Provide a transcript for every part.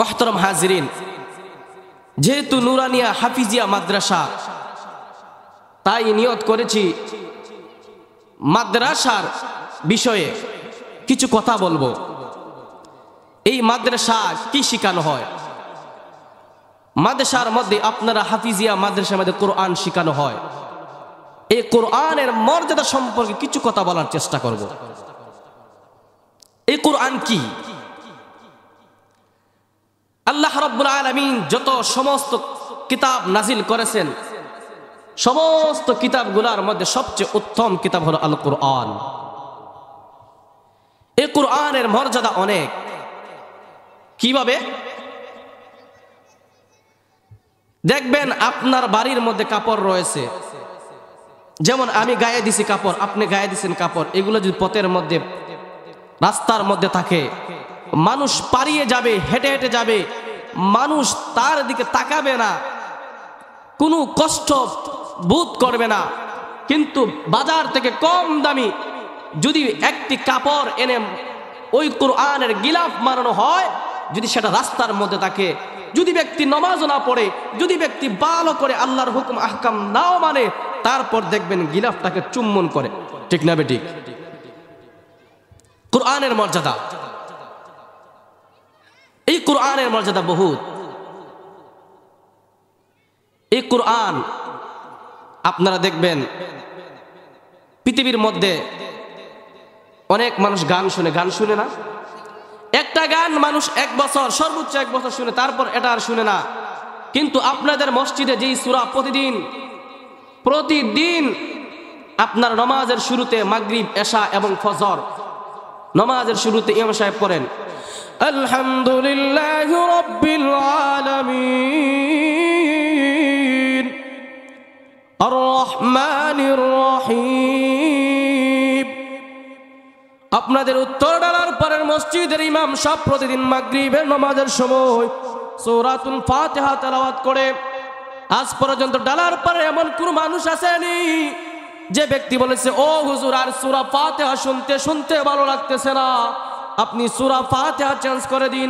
মুহতারাম হাজিরিন, যেহেতু নুরানিয়া হাফিজিয়া মাদ্রাসা, তাই নিয়ত করেছি মাদ্রাসার বিষয়ে কিছু কথা বলবো। এই মাদ্রাসা কি শেখানো হয়? মাদ্রাসার মধ্যে আপনারা হাফিজিয়া মাদ্রাসার মধ্যে কোরআন শেখানো হয়। এই কোরআনের মর্যাদা সম্পর্কে কিছু কথা বলার চেষ্টা করব। এই কোরআন কি? আল্লাহ রাব্বুল আলামিন যত সমস্ত কিতাব নাজিল করেছেন, সমস্ত কিতাবগুলোর মধ্যে সবচেয়ে উত্তম কিতাব হলো আল কোরআন। এই কোরআনের মর্যাদা অনেক। কিভাবে? দেখবেন আপনার বাড়ির মধ্যে কাপড় রয়েছে, যেমন আমি গায়ে দিছি কাপড়, আপনি গায়ে দিছেন কাপড়, এগুলো যদি পথের মধ্যে রাস্তার মধ্যে থাকে, মানুষ পারিয়ে যাবে, হেঁটে হেঁটে যাবে, মানুষ তার দিকে তাকাবে না, কোনো কষ্ট বোধ করবে না। কিন্তু বাজার থেকে কম দামি যদি একটি কাপড় এনে ওই কোরআনের গিলাফ মারানো হয়, যদি সেটা রাস্তার মধ্যে থাকে, যদি ব্যক্তি নামাজও না পড়ে, যদি ব্যক্তি ভালো করে আল্লাহর হুকুম আহকাম নাও মানে, তারপর দেখবেন গিলাফটাকে চুম্বন করে। ঠিক না বেঠিক? কোরআনের মর্যাদা, এই কোরআনের মর্যাদা বহুত। এই কোরআন আপনারা দেখবেন পৃথিবীর মধ্যে অনেক মানুষ গান শুনে, গান শুনে না? একটা গান মানুষ 1 বছর, সর্বোচ্চ 1 বছর শুনে, তারপর এটা আর শুনে না। কিন্তু আপনাদের মসজিদে যেই সূরা প্রতিদিন আপনার নামাজের শুরুতে, মাগরিব, এশা এবং ফজর নামাজের শুরুতে ইমাম সাহেব পড়েন আলহামদুলিল্লাহি রাব্বিল আলামিন আর রহমানির রহিম। আপনাদের উত্তর ডালার পরের মসজিদের ইমাম সাহেব প্রতিদিন মাগরিবের নামাজের সময় সূরাতুল ফাতিহা তেলাওয়াত করে। আজ পর্যন্ত ডালার পরে এমন কোন মানুষ আসেনি যে ব্যক্তি বলেছে, ও হুজুর আর সূরা ফাতিহা শুনতে শুনতে ভালো লাগতেছে না, আপনি সূরা ফাতিহা চেঞ্জ করে দিন।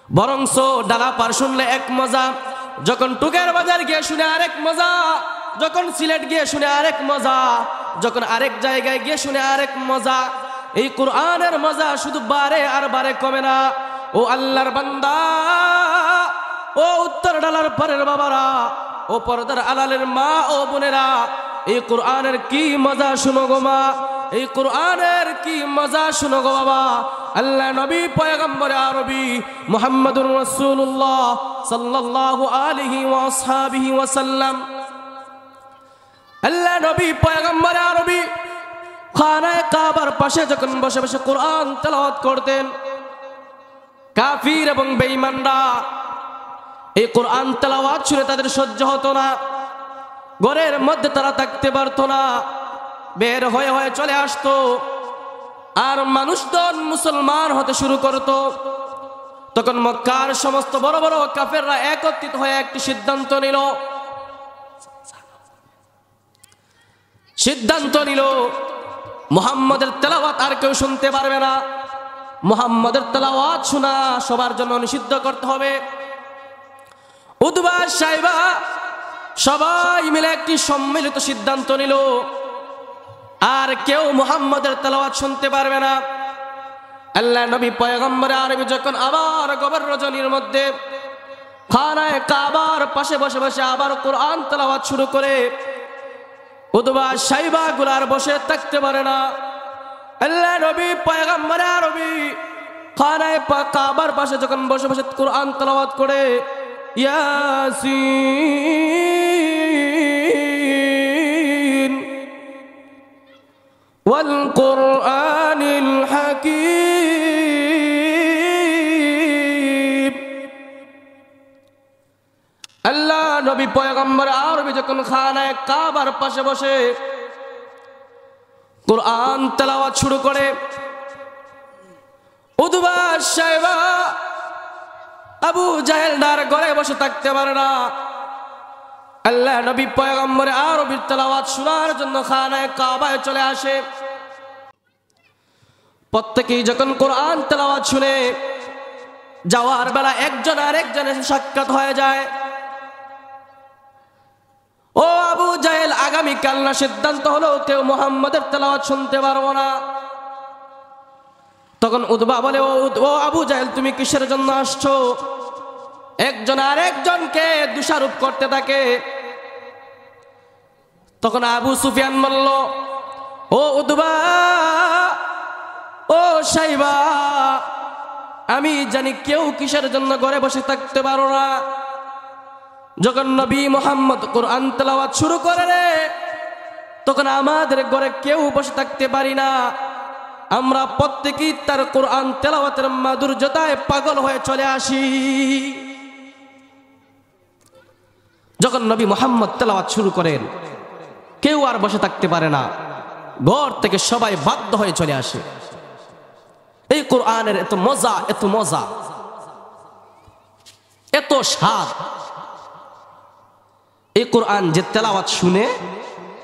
বরংস ডালা পার শুনলে এক মজা, যখন টুকের বাজার গিয়ে শুনে আরেক মজা, যখন সিলেট গিয়ে শুনে আরেক মজা, যখন আরেক জায়গায় গিয়ে শুনে আরেক মজা। এই কোরআনের মজা শুধু বারে আর বারে কমে না। ও আল্লাহর বান্দা, ও উত্তর ডালার পরের বাবারা, ও পর্দার আলালের মা ও বোনেরা, এই কোরআনের কি মজা শুনো গো মা, এই কোরআনের কি মজা শুনো গো বাবা। আল্লাহ নবী পয়গম্বরে আরবি মুহাম্মদুর রাসূলুল্লাহ সাল্লাল্লাহু আলাইহি ওয়া আসহাবিহি ওয়াসাল্লাম, আল্লাহ নবী পয়গম্বরে আরবি খানায়ে কাবার পাশে যখন বসে বসে কোরআন তেলাওয়াত করতেন, কাফির এবং বেঈমানরা এই কোরআন তেলাওয়াত শুনে তাদের সহ্য হতো না, ঘরের মধ্যে তারা থাকতে পারতো না, বের হয়ে হয়ে চলে আসতো। আর মানুষজন মুসলমান হতে শুরু করতো। তখন মক্কার সমস্ত বড় বড় কাফেররা একত্রিত হয়ে একটি সিদ্ধান্ত নিল, মুহাম্মাদের তেলাওয়াত আর কেউ শুনতে পারবে না, মুহাম্মাদের তেলাওয়াত শোনা সবার জন্য নিষিদ্ধ করতে হবে। উতবা সাইবা সবাই মিলে একটি সম্মিলিত সিদ্ধান্ত নিল, আর কেউ মুহাম্মাদের তেলাওয়াত শুনতে পারবে না। আল্লাহ নবী পয়গম্বরে আরবি যখন আবার গভীর রজনীর মধ্যে খানায়ে কাবার পাশে বসে বসে আবার কোরআন তেলাওয়াত শুরু করে, উতবা সাইবা গুলার বসে থাকতে পারে না। আল্লাহ নবী পয়গম্বরে আরবি খানায়ে কাবার পাশে যখন বসে বসে কোরআন তেলাওয়াত করে, ইয়াসিন ওয়াল কুরআনিল হাকীম, আল্লাহ নবী পয়গম্বর আরবি যখন খানায়ে কাবার পাশে বসে কোরআন তেলাওয়াত শুরু করে, উতবা সাইবা আবু জাহেল ডার ঘরে বসে থাকতে পারে না। আল্লাহ নবী পয়গম্বর আরবির তেলাওয়াত শোনার জন্য খানায়ে কাবায় চলে আসে। প্রত্যেকেই যখন কোরআন তেলাওয়াত শুনে যাওয়ার বেলা একজন আর একজনের সাক্ষাৎ হয়ে যায়। ও আবু জাহেল, আগামীকাল না সিদ্ধান্ত হলো কেউ মুহাম্মাদের তেলাওয়াত শুনতে পারবো না। তখন উতবা বলে, ও আবু জাহেল, তুমি কিসের জন্য আসছো? একজন আর একজনকে দোষারোপ করতে থাকে। তখন আবু সুফিয়ান বলল, ও উতবা, ও সাইবা, আমি জানি কেউ কিসের জন্য ঘরে বসে থাকতে পারো না। যখন নবী মুহাম্মদ কোরআন তেলাওয়াত শুরু করে রে, তখন আমাদের ঘরে কেউ বসে থাকতে পারি না। আমরা প্রত্যেকেই তার কোরআন তেলাওয়াতের মাধুর্যতায় পাগল হয়ে চলে আসি। যখন নবী মুহাম্মদ তেলাওয়াত শুরু করেন, কেউ আর বসে থাকতে পারে না, ঘর থেকে সবাই বাধ্য হয়ে চলে আসে। এই কোরআনের এত মজা, এত মজা, এত স্বাদ। এই কোরআন যে তেলাওয়াত শুনে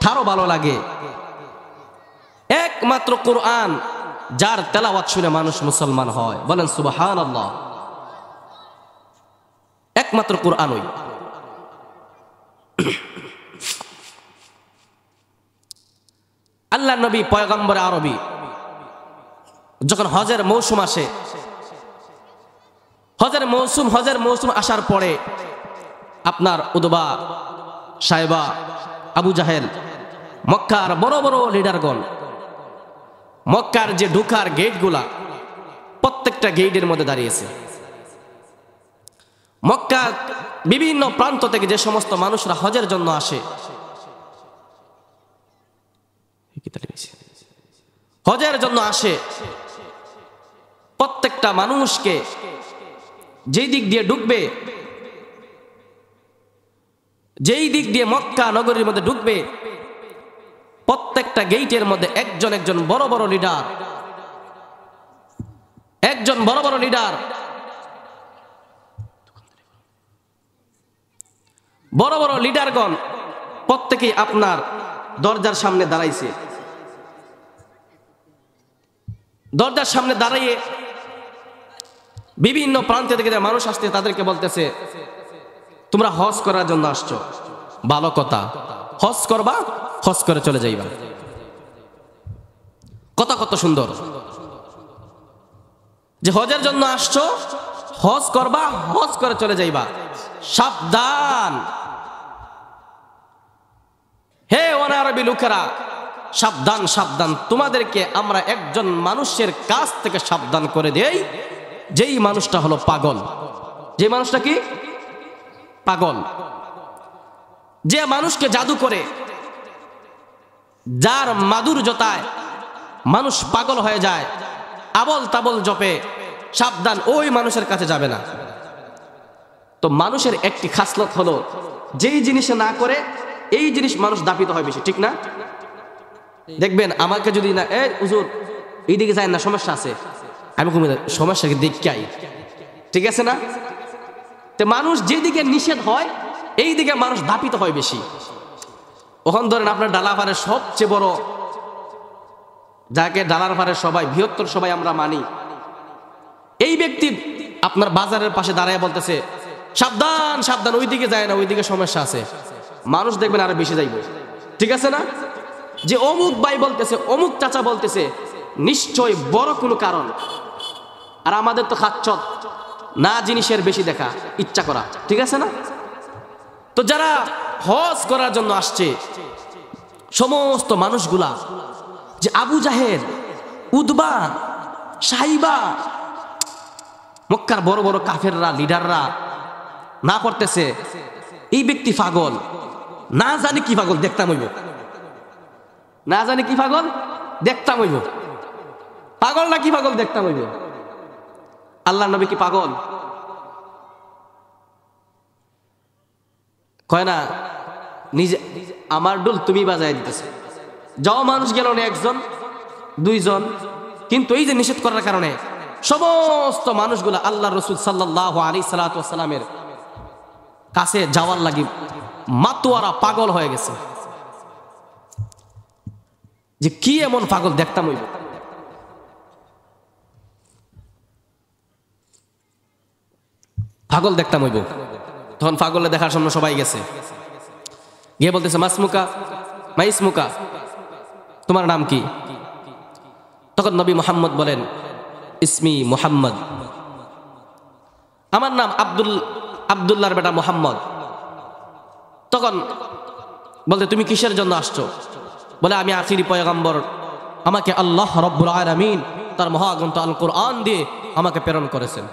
তারও ভালো লাগে। একমাত্র কোরআন যার তেলাওয়াত শুনে মানুষ মুসলমান হয়, বলেন সুবহানাল্লাহ। একমাত্র কোরআন ওই। আল্লাহ নবী পয়গম্বর আরবি যখন হজের মৌসুম আসে, হজের মৌসুম আসার পরে আপনার উতবা, সাইবা, আবু জাহেল, মক্কার বড় বড় লিডারগণ, মক্কার যে ঢুকার গেটগুলা, প্রত্যেকটা গেটের মধ্যে দাঁড়িয়েছে। মক্কার বিভিন্ন প্রান্ত থেকে যে সমস্ত মানুষরা হজের জন্য আসে, হজের জন্য আসে, প্রত্যেকটা মানুষকে যেই দিক দিয়ে ঢুকবে, যেই দিক দিয়ে মক্কা নগরীর মধ্যে ঢুকবে, প্রত্যেকটা গেটের মধ্যে একজন একজন বড় বড় লিডার, একজন বড় বড় লিডার, বড় বড় লিডারগণ প্রত্যেকেই আপনার দরজার সামনে দাঁড়াইছে। দরজার সামনে দাঁড়িয়ে বিভিন্ন প্রান্ত থেকে যে মানুষ আসছে তাদেরকে বলতেছে, তোমরা হজ করার জন্য আসছো, ভালো কথা, হজ করবা, হজ করে চলে যাইবা। কথা কত সুন্দর যে হজের জন্য আসছো, হজ করবা, হজ করে চলে যাইবা। সাবধান হে অনারবি লোকেরা, সাবধান সাবধান, তোমাদেরকে আমরা একজন মানুষের কাছ থেকে সাবধান করে দেই, যেই মানুষটা হলো পাগল। যে মানুষটা কি? পাগল। যে মানুষকে জাদু করে, যার মাধুর্যতায় মানুষ পাগল হয়ে যায়, আবল তাবল জপে, সাবধান, ওই মানুষের কাছে যাবে না। তো মানুষের একটি খাসলত হলো, যেই জিনিসে না করে এই জিনিস মানুষ দাপিত হয় বেশি, ঠিক না? দেখবেন আমাকে যদি না, এই হুজুর এইদিকে যায় না, সমস্যা আছে, আমি কমে সমস্যাকে দেখাই, ঠিক আছে না? তো মানুষ যেদিকে নিষেধ হয় এই দিকে মানুষ দাপিত হয় বেশি। ওখান ধরেন আপনার ডালাপাড়ের সবচেয়ে বড়, যাকে ডালাপাড়ের সবাই, বৃহত্তর সবাই আমরা মানি, এই ব্যক্তি আপনার বাজারের পাশে দাঁড়ায় বলতেছে, সাবধান সাবধান, ওইদিকে যায় না, ওইদিকে সমস্যা আছে, মানুষ দেখবেন আরো বেশি যাইবে, ঠিক আছে না? যে অমুক ভাই বলতেছে, অমুক চাচা বলতেছে, নিশ্চয় বড় কোনো কারণ। আর আমাদের তো খাচ্ছত না, জিনিসের বেশি দেখা, ইচ্ছা করা, ঠিক আছে না? তো যারা হজ করার জন্য আসছে, সমস্ত মানুষগুলা, যে আবু জাহেল, উতবা, সাইবা, মক্কার বড় বড় কাফেররা, লিডাররা না করতেছে এই ব্যক্তি পাগল, না জানি কি পাগল, দেখতাম হইব, না জানি কি পাগল, দেখতাম হইব, পাগল না কি পাগল, দেখতাম হইব। আল্লাহ নবী কি পাগল? কয় না, নিজে আমার ডুল তুমি বাজায় দিতেছে। যাও, মানুষ গেল না একজন দুইজন, কিন্তু এই যে নিষেধ করার কারণে সমস্ত মানুষগুলা আল্লাহ রসুল সাল্লাল্লাহু আলাইহি সাল্লামের কাছে যাওয়ার লাগি মাতোয়ারা পাগল হয়ে গেছে, যে কি এমন পাগল, দেখতাম হইব। পাগল দেখতাম হইব। তখন পাগলে দেখার সামনে সবাই গেছে, গিয়ে বলতেছে মাসমুকা মাইসমুকা, তোমার নাম কি? তখন নবী মুহাম্মদ বলেন ইসমি মুহাম্মদ, আমার নাম আব্দুল্লাহর বেটা মুহাম্মদ। তখন বলতে তুমি কিসের জন্য আসছো? বলে আমি আখিরি পয়গম্বর, আমাকে আল্লাহ রব্বুল আলামিন তার মহাগ্রন্থ আল কোরআন দিয়ে আমাকে প্রেরণ করেছেন।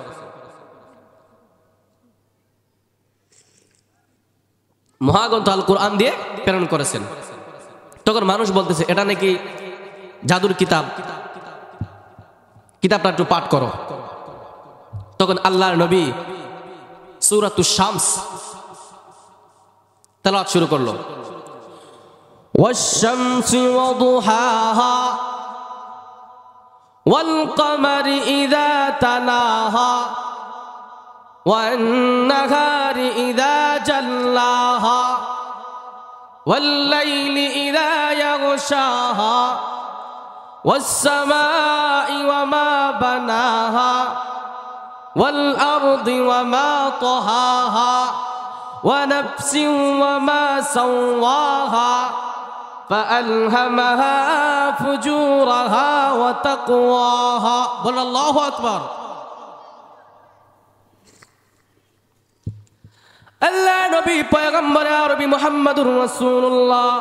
মহাগ্রন্থ আল কোরআন দিয়ে প্রেরণ করেছেন। তখন মানুষ বলতেছে এটা নাকি জাদুর কিতাব, কিতাবটা একটু পাঠ করো। তখন আল্লাহর নবী সূরাতুশ শামস তেলাওয়াত শুরু করলো। ওয়াশ-শামসি ওয়াদুহাহা ওয়াল কমারি ইযা তালাহা ওয়ান-নাহারি ইযা জাল্লাহা ওয়াল-লাইলি ইযা ইয়াগশাহা ওয়াস-সামাই ওয়া মা বানাহা ওয়াল-আরদি ওয়া মা তাহাহা ونفس وما سواها فألهمها فجورها وتقواها بل الله أكبر الله نبي پیغمبر عربی محمد رسول الله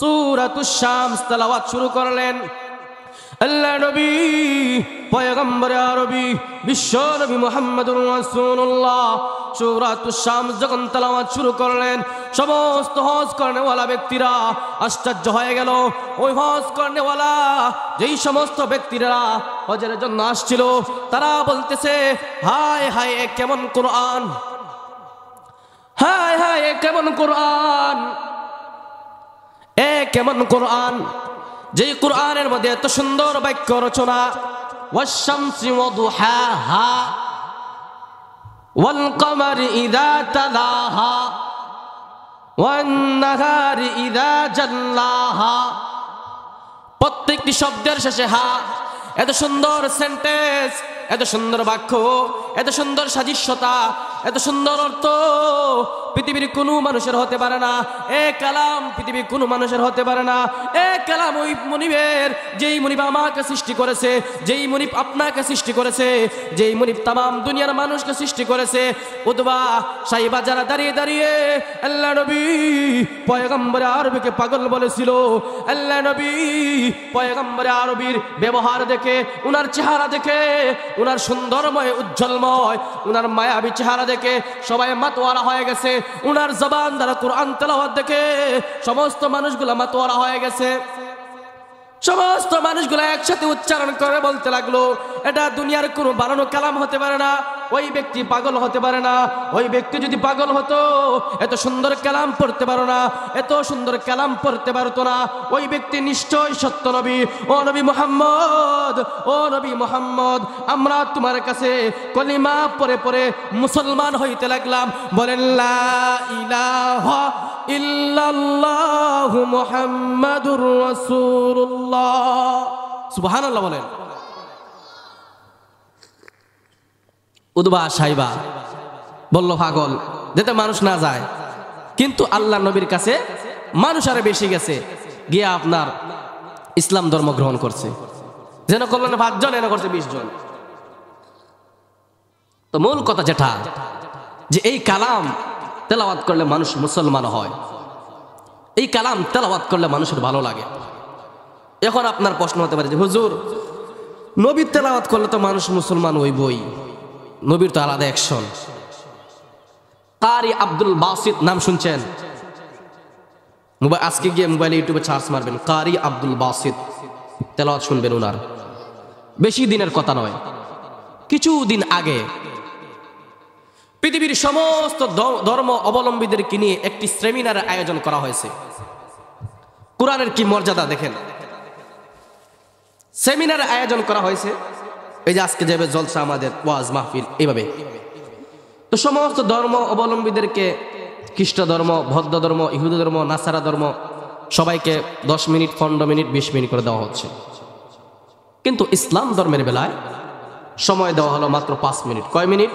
سورة الشمس تلاوات شروع করলেন। আল্লাহ নবী পয়গম্বর আরবী বিশ্ব নবী মুহাম্মদুর রাসূলুল্লাহ সূরাতুশ শামস যখন তেলাওয়াত শুরু করলেন, সমস্ত হজ করনেওয়ালা ব্যক্তিরা আশ্চর্য হয়ে গেল। ওই হজ করনেওয়ালা যেই সমস্ত ব্যক্তিরা হজের জন্য আসছিল তারা বলতেছে হায় হায় এ কেমন কোরআন, হায় হায় এ কেমন কোরআন, এ কেমন কোরআন, যে কোরআনের মধ্যে এত সুন্দর বাক্য রচনা। ওয়াশ-শামসি ওয়াদুহাহা ওয়াল কমারি ইযা তালাহা ওয়ান-নাহারি ইযা জাল্লাহা, প্রত্যেকটি শব্দের শেষে হা। এত সুন্দর সেন্টেন্স, এত সুন্দর বাক্য, এত সুন্দর সাদৃশ্যতা, এত সুন্দর অর্থ পৃথিবীর কোনো মানুষের হতে পারে না। এ কালাম পৃথিবীর কোনো মানুষের হতে পারে না। এ কালাম ওই মনিবের, যেই মনিব আমাকে সৃষ্টি করেছে, যেই মনিব আপনাকে সৃষ্টি করেছে, যেই মনিব তামাম দুনিয়ার মানুষকে সৃষ্টি করেছে। উতবা সাইবা যারা দাঁড়িয়ে দাঁড়িয়ে আল্লাহ নবী পয়গম্বর আরবীকে পাগল বলেছিল, আল্লাহ নবী পয়গম্বর আরবীর ব্যবহার দেখে, উনার চেহারা দেখে, উনার সুন্দরময় উজ্জ্বলময় উনার মায়াবী চেহারা দেখে সবাই মাতোয়ারা হয়ে গেছে। উনার জবান দ্বারা কোরআন তেলাওয়াত দেখে সমস্ত মানুষগুলো মাতোয়ারা হয়ে গেছে। সমস্ত মানুষগুলো একসাথে উচ্চারণ করে বলতে লাগলো এটা দুনিয়ার কোনো বানানো কালাম হতে পারে না। ওই ব্যক্তি পাগল হতে পারে না। ওই ব্যক্তি যদি পাগল হতো এত সুন্দর কালাম পড়তে পারো না, এত সুন্দর কালাম পড়তে পারতো না। ওই ব্যক্তি নিশ্চয় সত্য নবী। ও নবী মুহাম্মদ, ও নবী মুহাম্মদ, আমরা তোমার কাছে কলিমা পড়ে পড়ে মুসলমান হইতে লাগলাম। বলেন লা ইলাহা ইল্লাল্লাহু মুহাম্মাদুর রাসূলুল্লাহ। সুবহানাল্লাহ বলেন। উদবা সাইবা বলল পাগল, যাতে মানুষ না যায়। কিন্তু আল্লাহ নবীর কাছে মানুষ আরো বেশি গেছে, গিয়ে আপনার ইসলাম ধর্ম গ্রহণ করছে। যেন করলেন 5 জন, এনে করছে 20 জন। তো মূল কথা যেটা, যে এই কালাম তেলাওয়াত করলে মানুষ মুসলমান হয়, এই কালাম তেলাওয়াত করলে মানুষের ভালো লাগে। এখন আপনার প্রশ্ন হতে পারে যে হুজুর, নবীর তেলাওয়াত করলে তো মানুষ মুসলমান হইবই, নবীর তো আলাদা অ্যাকশন। কারি আব্দুল বাসিত নাম শুনছেন? আজকে গিয়ে মোবাইলে ইউটিউবে সার্চ মারবেন, কারি আব্দুল বাসিত, তেলাওয়াত শুনবেন উনার। বেশি দিনের কথা নয়, কিছু দিন আগে পৃথিবীর সমস্ত ধর্ম অবলম্বীদেরকে নিয়ে একটি সেমিনারের আয়োজন করা হয়েছে। কোরআনের কি মর্যাদা দেখেন। সেমিনারের আয়োজন করা হয়েছে, এই যে আজকে যাবে জলসা, আমাদের ওয়াজ মাহফিল, এইভাবে। তো সমস্ত ধর্ম অবলম্বীদেরকে, খ্রিস্ট ধর্ম, বৌদ্ধ ধর্ম, ইহুদি ধর্ম, নাসারা ধর্ম, সবাইকে 10 মিনিট, 15 মিনিট, 20 মিনিট করে দেওয়া হচ্ছে। কিন্তু ইসলাম ধর্মের বেলায় সময় দেওয়া হলো মাত্র 5 মিনিট। কয় মিনিট?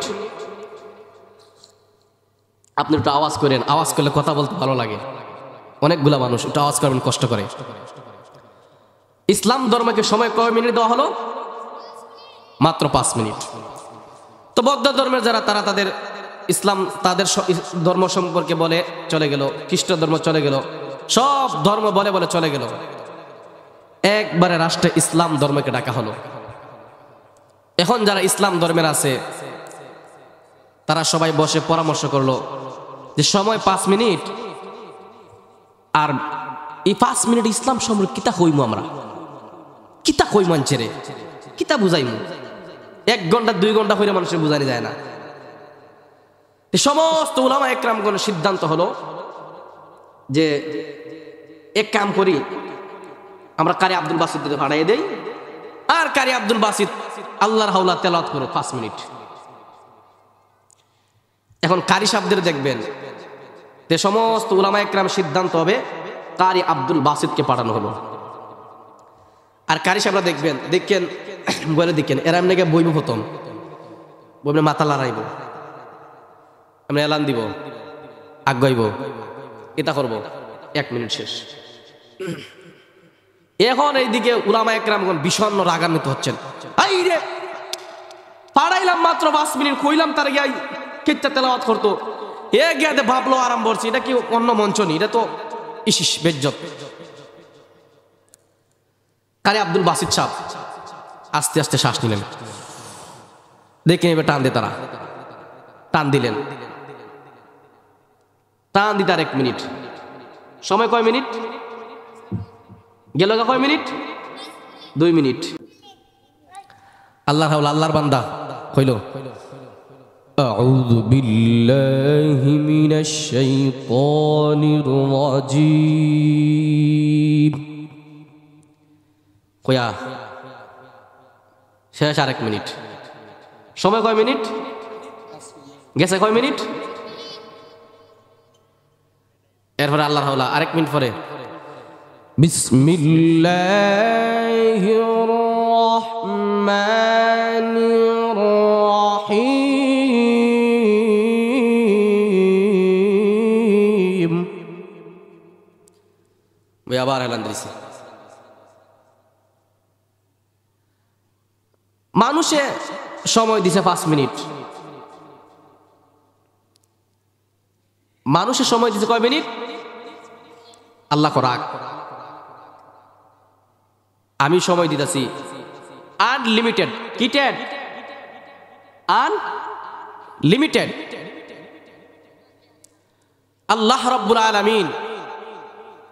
আপনি একটু আওয়াজ করেন, আওয়াজ করলে কথা বলতে ভালো লাগে। অনেকগুলা মানুষ একটু আওয়াজ করবেন, কষ্ট করে। ইসলাম ধর্মকে সময় কয় মিনিট দেওয়া হলো? মাত্র 5 মিনিট। তো বৌদ্ধ ধর্মের যারা, তারা তাদের ইসলাম, তাদের ধর্ম সম্পর্কে বলে চলে গেল, খ্রিস্ট ধর্ম চলে গেল, সব ধর্ম বলে বলে চলে গেল। একবারে রাষ্ট্রে ইসলাম ধর্মকে ডাকা হলো। এখন যারা ইসলাম ধর্মের আছে তারা সবাই বসে পরামর্শ করলো যে সময় 5 মিনিট, আর এই 5 মিনিট ইসলাম সম্পর্কে কিতা কইমু, আমরা কিতা কই মানছেরে, কিতা বুঝাইমু? 1 ঘন্টা 2 ঘন্টা হইলে মানুষের বুঝানি যায় না। সমস্ত উলামা একরামগণের সিদ্ধান্ত হলো যে এক কাম করি, আমরা কারি আব্দুল বাসিত ভাড়াই দেই, আর কারি আব্দুল বাসিত আল্লাহর হাওলা তেলাওয়াত করো 5 মিনিট। এখন কারি সাহেবদের দেখবেন যে সমস্ত উলামা একরাম সিদ্ধান্ত হবে কারি আব্দুল বাসিতকে পাঠানো হলো। আর কারি সাহেবরা দেখেন বলে দেখেন এরা এমনি বইব, প্রথম বইবে মাথা লড়াইব, আমরা এলান দিব, আগাইব, এটা করব, 1 মিনিট শেষ। এখন এইদিকে উলামা একরামগণ বিষণ্ণ রাগান্বিত হচ্ছেন, এই রে পাড়াইলাম মাত্র 5 মিনিট, কইলাম তার গিয়ে কিচ্ছা তেলাওয়াত করতো, এ গিয়াতে ভাবলো আরাম করছি, এটা কি অন্য মঞ্চ নি, এটা তো ইসিস বেজ্জত। কারি আব্দুল বাসিত সাহেব আস্তে আস্তে শ্বাস নিলেন, দেখে নেবে টান দিয়ে, তারা টান দিলেন, টান দিতে আর 1 মিনিট। সময় কয় মিনিট গেল? কয় মিনিট? 2 মিনিট। আল্লাহর হাওলা, আল্লাহর বান্দা কইল, আউযু বিল্লাহি মিনাশ শাইতানির রাজীম, কয়া শেষ আর 1 মিনিট। সময় কয় মিনিট গেছে? কয় মিনিট? এরপরে আল্লাহর হাওলা আর 1 মিনিট পরে, বিসমিল্লাহির রহমানির রহিম। আবার এলান দিয়েছে। মানুষে সময় দিছে 5 মিনিট, মানুষের সময় দিছে কয় মিনিট? আল্লাহ রাগ, আমি সময় দিতেছি আনলিমিটেড, কিটেড আনলিমিটেড। আল্লাহ রাব্বুল আলামিন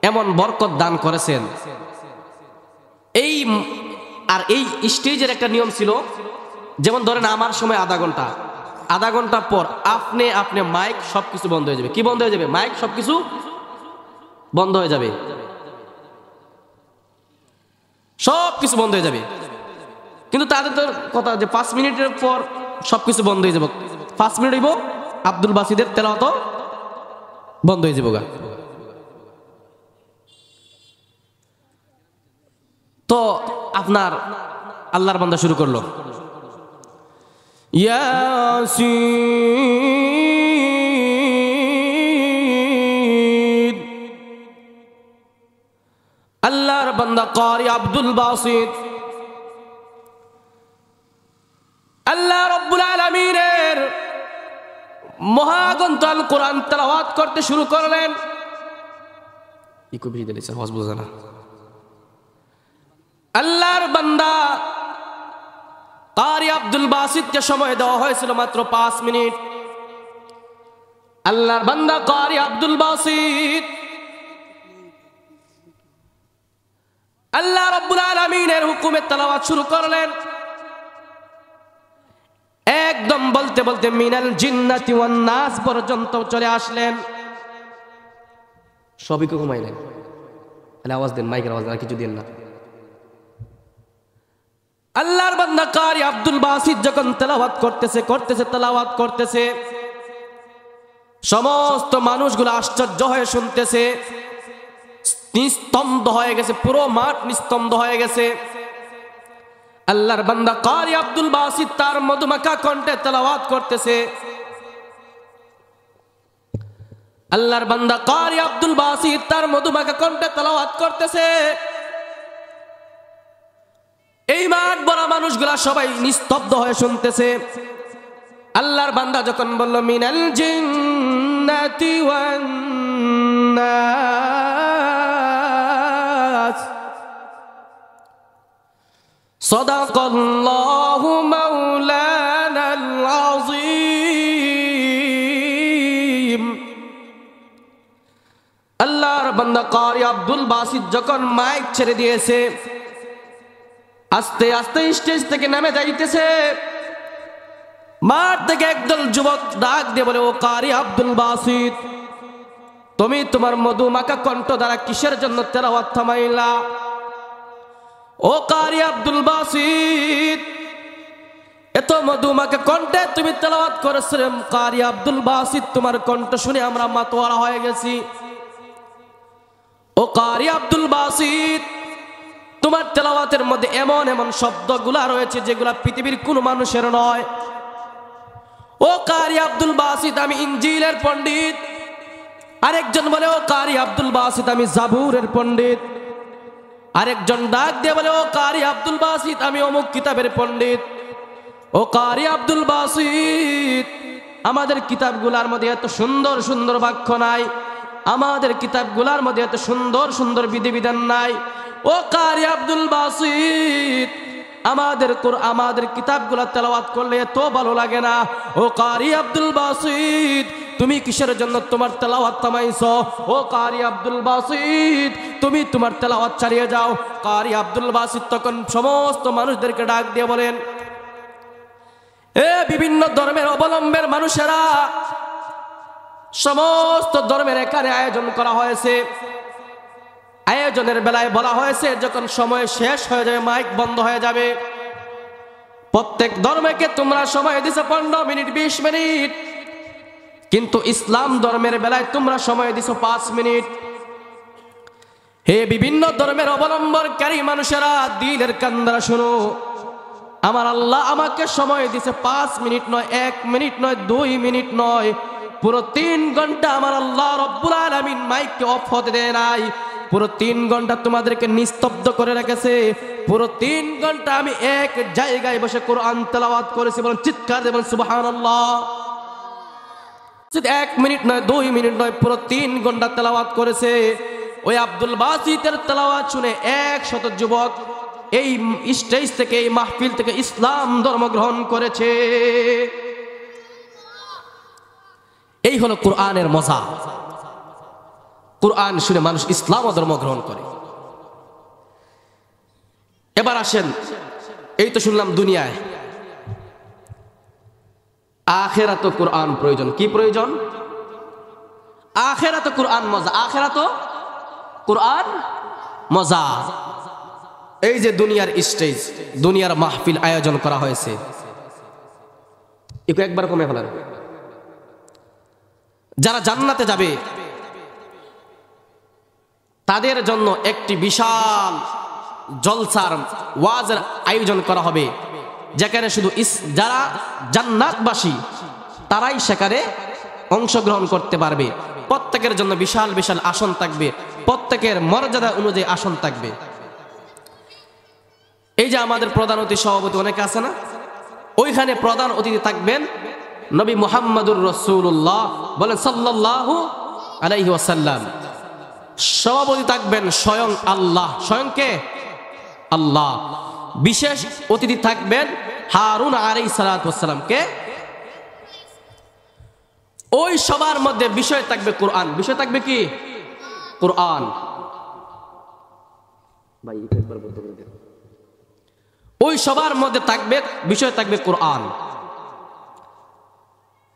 এমন বরকত দান করেছেন। এই আর এই স্টেজের একটা নিয়ম ছিল, যেমন ধরেন আমার সময় আধা ঘন্টা পর আপনি মাইক সবকিছু বন্ধ হয়ে যাবে। কি বন্ধ হয়ে যাবে? মাইক সবকিছু বন্ধ হয়ে যাবে, সবকিছু বন্ধ হয়ে যাবে। কিন্তু তাদের তো কথা যে 5 মিনিটের পর সবকিছু বন্ধ হয়ে যাবে। 5 মিনিট হইব, আব্দুল বাসিদের তেলাওয়াত বন্ধ হয়ে যাবো গা। তো আপনার আল্লাহর বান্দা শুরু করলো, ইয়াসিন। আল্লাহর বান্দা কারি আব্দুল বাসিত আল্লাহ রাব্বুল আলামিনের মহাগ্রন্থ আল কোরআন তেলাওয়াত করতে শুরু করলেন। আল্লাহর বান্দা কারি আব্দুল বাসিতকে সময় দেওয়া হয়েছিল মাত্র 5 মিনিট। আল্লাহর বান্দা কারি আব্দুল বাসিত আল্লাহ রাব্বুল আলামিনের হুকুমে তেলাওয়াত শুরু করলেন। একদম বলতে বলতে মিনাল জিন্নাতি ওয়ান নাস পর্যন্ত চলে আসলেন। সবই ঘুমাইলেন। তাহলে আওয়াজ দেন, মাইকের আওয়াজ আর কিছু দেন না। আল্লাহর বান্দা কারি আব্দুল বাসিত যখন তেলাওয়াত করতেছে, সমস্ত মানুষগুলো আশ্চর্য হয়ে শুনতেছে, নিস্তব্ধ হয়ে গেছে, পুরো মাঠ নিস্তব্ধ হয়ে গেছে। আল্লাহর বান্দা কারি আব্দুল বাসিত তার মধুমাখা কণ্ঠে তেলাওয়াত করতেছে। আল্লাহর বান্দা কারি আব্দুল বাসিত তার মধুমাখা কণ্ঠে তেলাওয়াত করতেছে। এই মাঠ ভরা মানুষগুলা সবাই নিস্তব্ধ হয়ে শুনতেছে। আল্লাহর বান্দা যখন বলল মিনাল জিন্নাতি ওয়ান নাস সাদাকাল্লাহু মাওলানাল আযীম। আল্লাহর বান্দা কারি আব্দুল বাসিত যখন মাইক ছেড়ে দিয়েছে, আস্তে আস্তে স্টেজ থেকে নেমে যাইতেছে। মাঠ থেকে একদল যুবক ডাক দিয়ে বলে, ও কারি আব্দুল বাসিত, তুমি তোমার মধুমাখা কণ্ঠ দ্বারা কিসের জন্য তেলাওয়াত থামাইলা? ও কারি আব্দুল বাসিত, এত মধুমাখা কণ্ঠে তুমি তেলাওয়াত করেছিলে। কারি আব্দুল বাসিত, তোমার কণ্ঠ শুনে আমরা মাতোয়ারা হয়ে গেছি। ও কারি আব্দুল বাসিত, তোমার তেলাওয়াতের মধ্যে এমন এমন শব্দগুলা রয়েছে যেগুলা পৃথিবীর কোনো মানুষের নয়। ও কারি আব্দুল বাসিত, আমি ইনজিলের পণ্ডিত। আরেকজন বলে, ও কারি আব্দুল বাসিত, আমি জাবুরের পণ্ডিত। আরেকজন ডাক দিয়ে বলে, ও কারি আব্দুল বাসিত, আমি অমুক কিতাবের পণ্ডিত। ও কারি আব্দুল বাসিত, আমাদের কিতাবগুলার মধ্যে এত সুন্দর সুন্দর বাক্য নাই, আমাদের কিতাবগুলার মধ্যে এত সুন্দর সুন্দর বিধিবিধান নাই। ও কারি আব্দুল বাসিত, আমাদের কিতাবগুলা তেলাওয়াত করলে এত ভালো লাগে না। ও কারি আব্দুল বাসিত, তুমি কিসের জন্য তোমার তেলাওয়াত থামাইছো? ও কারি আব্দুল বাসিত, তুমি তোমার তেলাওয়াত চালিয়ে যাও। কারি আব্দুল বাসিত তখন সমস্ত মানুষদেরকে ডাক দিয়ে বলেন, এ বিভিন্ন ধর্মের অবলম্বনের মানুষেরা, সমস্ত ধর্মের এখানে আয়োজন করা হয়েছে। আয়োজনের বেলায় বলা হয়েছে যখন সময় শেষ হয়ে যাবে, মাইক বন্ধ হয়ে যাবে। প্রত্যেক ধর্মকে তোমরা সময় দিছো 15 মিনিট 20 মিনিট, কিন্তু ইসলাম ধর্মের বেলায় তোমরা সময় দিছো 5 মিনিট। হে বিভিন্ন ধর্মের অবলম্বনকারী মানুষেরা, দিলের কান্দারা শোনো, আমার আল্লাহ আমাকে সময় দিছে 5 মিনিট নয়, 1 মিনিট নয়, 2 মিনিট নয়, পুরো 3 ঘন্টা আমার আল্লাহ রব্বুল আলামিন মাইককে অফ হতে দেয় নাই। পুরো 3 ঘন্টা তোমাদেরকে নিস্তব্ধ করে রেখেছে। পুরো 3 ঘন্টা আমি এক জায়গায় বসে কোরআন তেলাওয়াত করেছি। বলেন চিৎকার দিয়ে বলেন সুবহানাল্লাহ। 1 মিনিট নয়, 2 মিনিট নয়, পুরো 3 ঘন্টা তেলাওয়াত করেছে। ওই আব্দুল বাসিতের তেলাওয়াত শুনে 100 যুবক এই স্টেজ থেকে, এই মাহফিল থেকে ইসলাম ধর্ম গ্রহণ করেছে। এই হলো কোরআনের মজা। কোরআন শুনে মানুষ ইসলাম ও ধর্ম গ্রহণ করে। এবার আসেন, এই তো শুনলাম দুনিয়ায়, আখিরাত কোরআন প্রয়োজন। কি প্রয়োজন? আখিরাত কোরআন মজা, আখিরাত কোরআন মজা। এই যে দুনিয়ার স্টেজ, দুনিয়ার মাহফিল আয়োজন করা হয়েছে, একবার কমে ফেলেন। যারা জান্নাতে যাবে তাদের জন্য একটি বিশাল জলসার ওয়াজের আয়োজন করা হবে, যেখানে শুধু যারা জান্নাতবাসী তারাই সেখানে অংশগ্রহণ করতে পারবে। প্রত্যেকের জন্য বিশাল বিশাল আসন থাকবে, প্রত্যেকের মর্যাদা অনুযায়ী আসন থাকবে। এই যে আমাদের প্রধান অতিথি সভাপতি অনেকে আছে না, ওইখানে প্রধান অতিথি থাকবেন নবী মুহাম্মদুর রাসূলুল্লাহ, বলেন সাল্লাল্লাহু আলাইহি ওয়াসাল্লাম। সভাপতি থাকবেন স্বয়ং আল্লাহ। স্বয়ং কে? আল্লাহ। বিশেষ অতিথি থাকবেন হারুন আলাইহিস সালাতু ওয়াসসালাম। কে? ওই সবার মধ্যে বিষয় থাকবে কোরআন। বিষয় থাকবে কি? কোরআন। ভাই একবার বলতে বলতে, ওই সবার মধ্যে থাকবে বিষয় থাকবে কোরআন।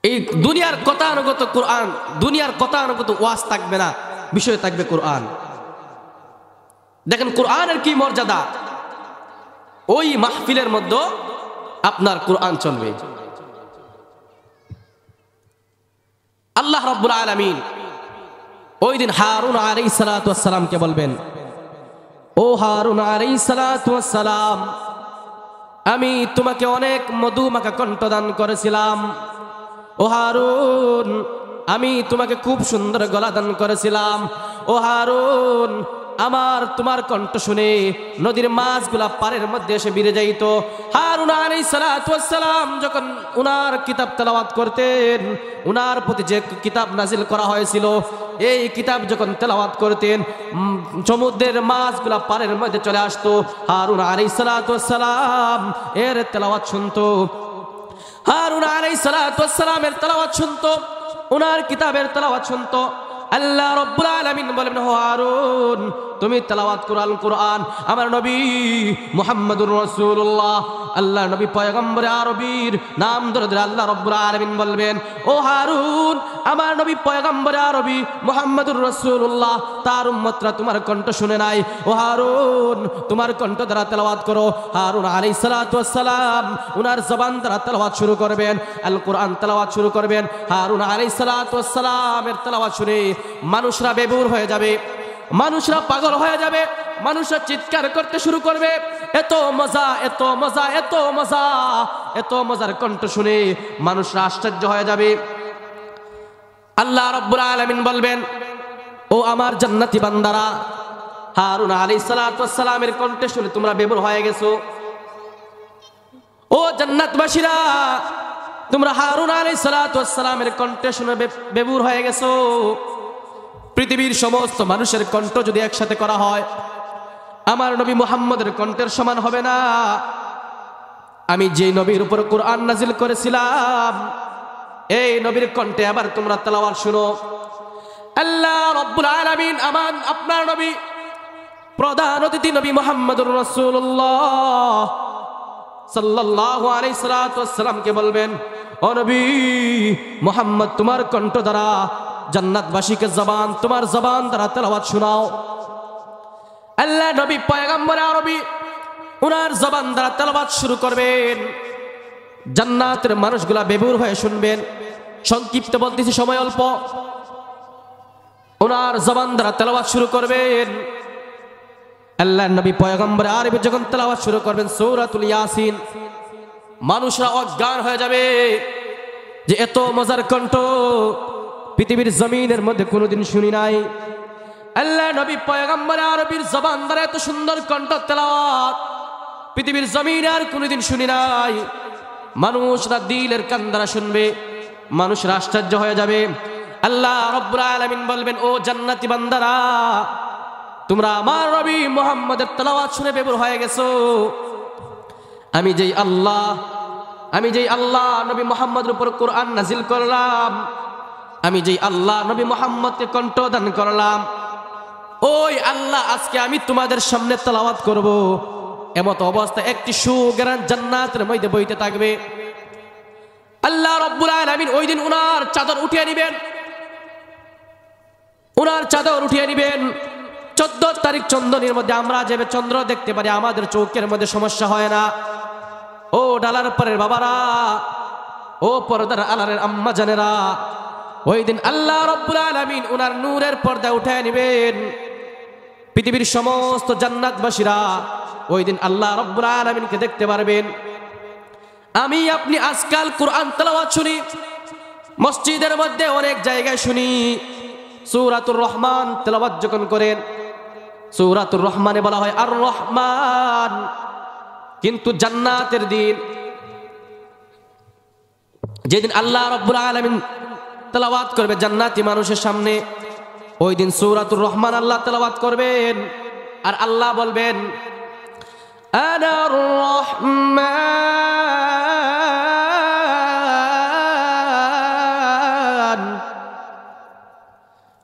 এই দুনিয়ার কথানুগত কোরআন, দুনিয়ার কথানুগত ওয়াজ থাকবে না, বিষয় থাকবে কোরআন। দেখেন কোরআনের কি মর্যাদা। ওই মাহফিলের মধ্যে আপনার কোরআন চলবে। আল্লাহ রাব্বুল আলামিন ওই দিন হারুন আলাইহিস সালাতু ওয়াসসালামকে বলবেন, ও হারুন আলাইহিস সালাতু ওয়াসসালাম, আমি তোমাকে অনেক মধুমাখা কণ্ঠ দান করেছিলাম। ও হারুন, আমি তোমাকে খুব সুন্দর গলা দান করেছিলাম। ও হারুন, আমার তোমার কণ্ঠ শুনে নদীর মাছগুলা পাড়ের মধ্যে এসে ভিড়ে যাইত। হারুন আলাইহিস সালাতু ওয়াস সালাম যখন উনার কিতাব তেলাওয়াত করতেন, উনার প্রতি যে কিতাব নাজিল করা হয়েছিল, এই কিতাব যখন তেলাওয়াত করতেন, সমুদ্রের মাছগুলা পাড়ের মধ্যে চলে আসতো। হারুন আলাইহিস সালাতু ওয়াস সালাম এর তেলাওয়াত শুনতো। হারুন আলাইহিস সালাতু ওয়াস সালামের তেলাওয়াত শুনতো, উনার কিতাবের তেলাওয়াত শুনতো। আল্লাহ রাব্বুল আলামিন বলেন, ও হারুন, তুমি তেলাওয়াত করো আল কোরআন। আমার নবী মুহাম্মদুর রাসূলুল্লাহ, আল্লাহ নবী পয়গম্বরে আরবীর নাম ধরে ধরে আল্লাহ রাব্বুল আলামিন বলবেন, ও হারুন, আমার নবী পয়গম্বরে আরবী মুহাম্মদুর রাসূলুল্লাহ, তার উম্মতরা তোমার কণ্ঠ শুনে নাই। ও হারুন, তোমার কণ্ঠ দ্বারা তেলাওয়াত করো। হারুন আলাইহিস সালাতু ওয়াস সালাম উনার জবান দ্বারা তেলাওয়াত শুরু করবেন, আল কোরআন তেলাওয়াত শুরু করবেন। হারুন আলাইহিস সালাতু ওয়াস সালামের তেলাওয়াত শুনে মানুষরা বেবুর হয়ে যাবে, মানুষরা পাগল হয়ে যাবে, মানুষরা চিৎকার করতে শুরু করবে। এত মজা, এত মজা, এত মজা, এত মজার কণ্ঠ শুনে মানুষরা আশ্চর্য হয়ে যাবে। আল্লাহ রাব্বুল আলামিন বলবেন, ও আমার জান্নাতি বান্দারা, হারুন আলাইহিস সালাতু ওয়াস সালামের কণ্ঠ শুনে তোমরা বেবুর হয়ে গেছো। ও জান্নাতবাসীরা, তোমরা হারুন আলাইহিস সালাতু ওয়াস সালামের কণ্ঠ শুনে বেবুর হয়ে গেছো। পৃথিবীর সমস্ত মানুষের কণ্ঠ যদি একসাথে করা হয়, আমার নবী মুহাম্মদের কণ্ঠের সমান হবে না। আমি যে নবীর উপর কোরআন নাজিল করেছিলাম, এই নবীর কণ্ঠে আবার তোমরা তেলাওয়াত শুনো। আল্লাহ রাব্বুল আলামিন আপনার নবী, প্রধান অতিথি নবী মুহাম্মদুর রাসূলুল্লাহ সাল্লাল্লাহু আলাইহি সাল্লামকে বলবেন, ও নবী মুহাম্মদ, তোমার কণ্ঠ দ্বারা জান্নাতবাসীকে তোমার জবান দ্বারা তেলাওয়াত শোনাও। আল্লাহ নবী পয়গম্বর আরবী উনার জবান দ্বারা তেলাওয়াত শুরু করবেন। জান্নাতের মানুষগুলা বেবুর হয়ে শুনবেন। সংক্ষিপ্ত বলতেছি, সময় অল্প। উনার জবান দ্বারা তেলাওয়াত শুরু করবেন। আল্লাহ নবী পয়গম্বর আরবী যখন তেলাওয়াত শুরু করবেন সূরাতুল ইয়াসিন, মানুষরা অজ্ঞান হয়ে যাবে যে এত মজার কণ্ঠ পৃথিবীর জমিনের মধ্যে কোনোদিন শুনি নাই। আল্লাহ নবী পয়গম্বর আরবীর জবান দ্বারা এত সুন্দর কণ্ঠ তেলাওয়াত পৃথিবীর জমিনে আর কোনোদিন শুনি নাই। মানুষরা দিলের কান দ্বারা শুনবে, মানুষরা আশ্চর্য হয়ে যাবে। আল্লাহ রাব্বুল আলামিন বলবেন, ও জান্নাতি বান্দারা, তোমরা আমার নবী মুহাম্মদের তেলাওয়াত শুনে বেবুর হয়ে গেছো। আমি যেই আল্লাহ নবী মুহাম্মদের উপর কোরআন নাজিল করলাম, আমি যেই আল্লাহ নবী মুহাম্মদকে কণ্ঠ দান করলাম, ওই আল্লাহ আজকে আমি তোমাদের সামনে তেলাওয়াত করব। এমত অবস্থা একটি সুগ্রাণ জান্নাতের মধ্যে বইতে থাকবে। আল্লাহ রাব্বুল আলামিন ওই দিন উনার চাদর উঠিয়ে নিবেন, উনার চাদর উঠিয়ে নিবেন। 14 তারিখ চন্দ্রনীর মধ্যে আমরা যেভাবে চন্দ্র দেখতে পারি, আমাদের চোখের মধ্যে সমস্যা হয় না। ও ডালার পরের বাবারা, ও পর্দার আলারের আম্মা জানেরা, ওই দিন আল্লাহ রাব্বুল আলামিন উনার নূরের পর্দা উঠায় নেবেন। পৃথিবীর সমস্ত জান্নাতবাসীরা ওই দিন আল্লাহ রাব্বুল আলামিনকে দেখতে পারবেন। আমি আপনি আজকাল কোরআন তেলাওয়াত শুনি, মসজিদের মধ্যে অনেক জায়গায় শুনি। সূরাতুর রহমান তেলাওয়াত যখন করেন, সূরাতুর রহমানে বলা হয় আর রহমান, কিন্তু জান্নাতের দিন, যেদিন আল্লাহ রাব্বুল আলামিন তেলাওয়াত করবে জান্নাতি মানুষের সামনে, ওই দিন সূরাতুর রহমান আল্লাহ তেলাওয়াত করবেন। আর আল্লাহ বলবেন, আনার রহমান,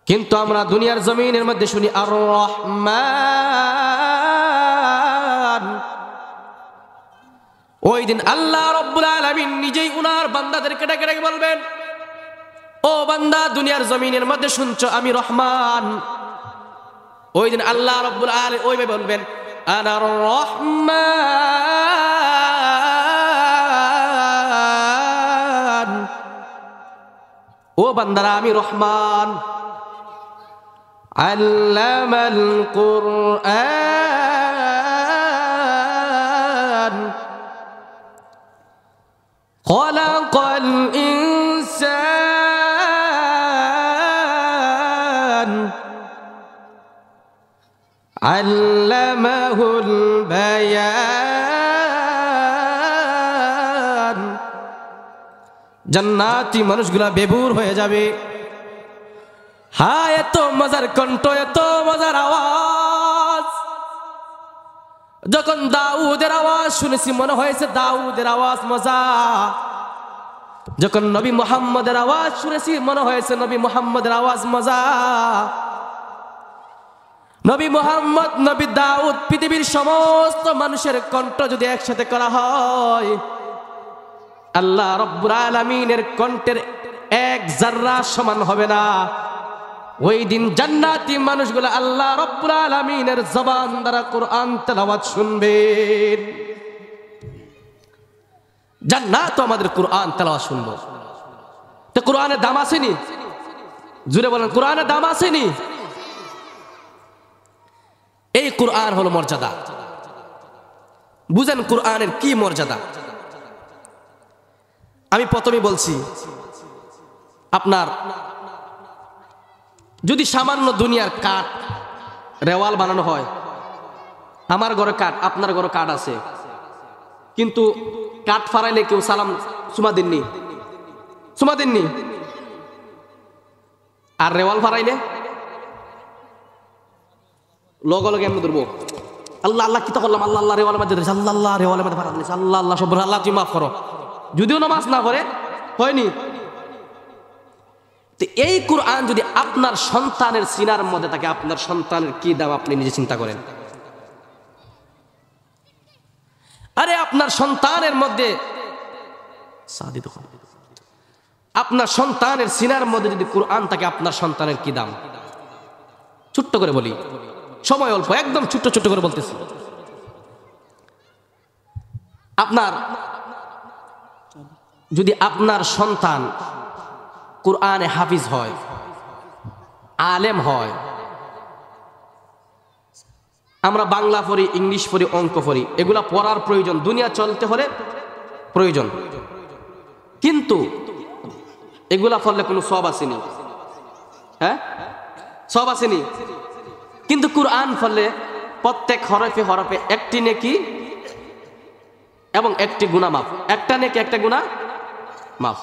কিন্তু আমরা দুনিয়ার জমিনের মধ্যে শুনি আর রহমান। ওই দিন আল্লাহ রাব্বুল আলামিন নিজেই উনার বান্দাদেরকে ডেকে ডেকে বলবেন, ও বান্দা, দুনিয়ার জমিনের মধ্যে শুনছো আমি রহমান। ওই দিন আল্লাহ রাব্বুল আলামিন ওইভাবে বলবেন, আনার রহমান, ও বান্দারা আমি রহমান। আল্লামাল কুরআন খলাকাল ইনসান আল্লামাহুল বায়ান। জান্নাতি মানুষগুলা বেবুর হয়ে যাবে। হ্যাঁ, এত মজার কণ্ঠ, এত মজার আওয়াজ। যখন দাউদের আওয়াজ শুনেছি মনে হয়েছে দাউদের আওয়াজ মজা। যখন নবী মুহাম্মদের আওয়াজ শুনেছি মনে হয়েছে নবী মুহাম্মদের আওয়াজ মজা। নবী মুহাম্মদ, নবী দাউদ, পৃথিবীর সমস্ত মানুষের কণ্ঠ যদি একসাথে করা হয়, আল্লাহ রাব্বুল আলামিনের কণ্ঠের এক জাররা সমান হবে না। ওই দিন জান্নাতি মানুষগুলো আল্লাহ রাব্বুল আলামিনের জবান দ্বারা কোরআন তেলাওয়াত শুনবেন। জান্নাত আমাদের কোরআন তেলাওয়াত শুনবো। তো কোরআনের দাম আসেনি? জুড়ে বলেন, কোরআনের দাম আসেনি? এই কোরআন হলো মর্যাদা। বুঝেন কোরআনের কি মর্যাদা। আমি প্রথমে বলছি, আপনার যদি সামান্য দুনিয়ার কাঠ রেওয়াল বানানো হয়, আমার ঘরে কাঠ, আপনার ঘরে কাঠ আছে, কিন্তু কাঠ ফারাইলে কেউ সালাম সুমা দেননি, সুমা দেননি। আর রেওয়াল ফারাইলে লগে লগে এমনি ধরবো, আল্লাহ আল্লাহ কি তো করলাম, আল্লাহ আল্লাহ রেওয়ালের মধ্যে ধরেছে, আল্লাহ আল্লাহ রেওয়ালের মধ্যে ফারা দিয়েছে, আল্লাহ আল্লাহ সব আল্লাহ তুমি মাফ করো। যদিও নামাজ না পড়ে হয়নি। তো এই কোরআন যদি আপনার সন্তানের সিনার মধ্যে থাকে, আপনার সন্তানের কি দাম আপনি নিজে চিন্তা করেন। আরে আপনার সন্তানের মধ্যে, আপনার সন্তানের সিনার মধ্যে যদি কোরআন থাকে, আপনার সন্তানের কি দাম। ছোট্ট করে বলি, সময় অল্প, একদম ছোট্ট ছোট্ট করে বলতেছি। আপনার যদি আপনার সন্তান কোরআনে হাফিজ হয়, আলেম হয়, আমরা বাংলা পড়ি, ইংলিশ পড়ি, অঙ্ক পড়ি, এগুলা পড়ার প্রয়োজন, দুনিয়া চলতে হলে প্রয়োজন, কিন্তু এগুলা পড়লে কোনো সব আসেনি। হ্যাঁ, সব আসেনি। কিন্তু কোরআন পড়লে প্রত্যেক হরফে হরফে একটি নেকি এবং একটি গুনাহ মাফ, একটা নেকি একটা গুনাহ মাফ।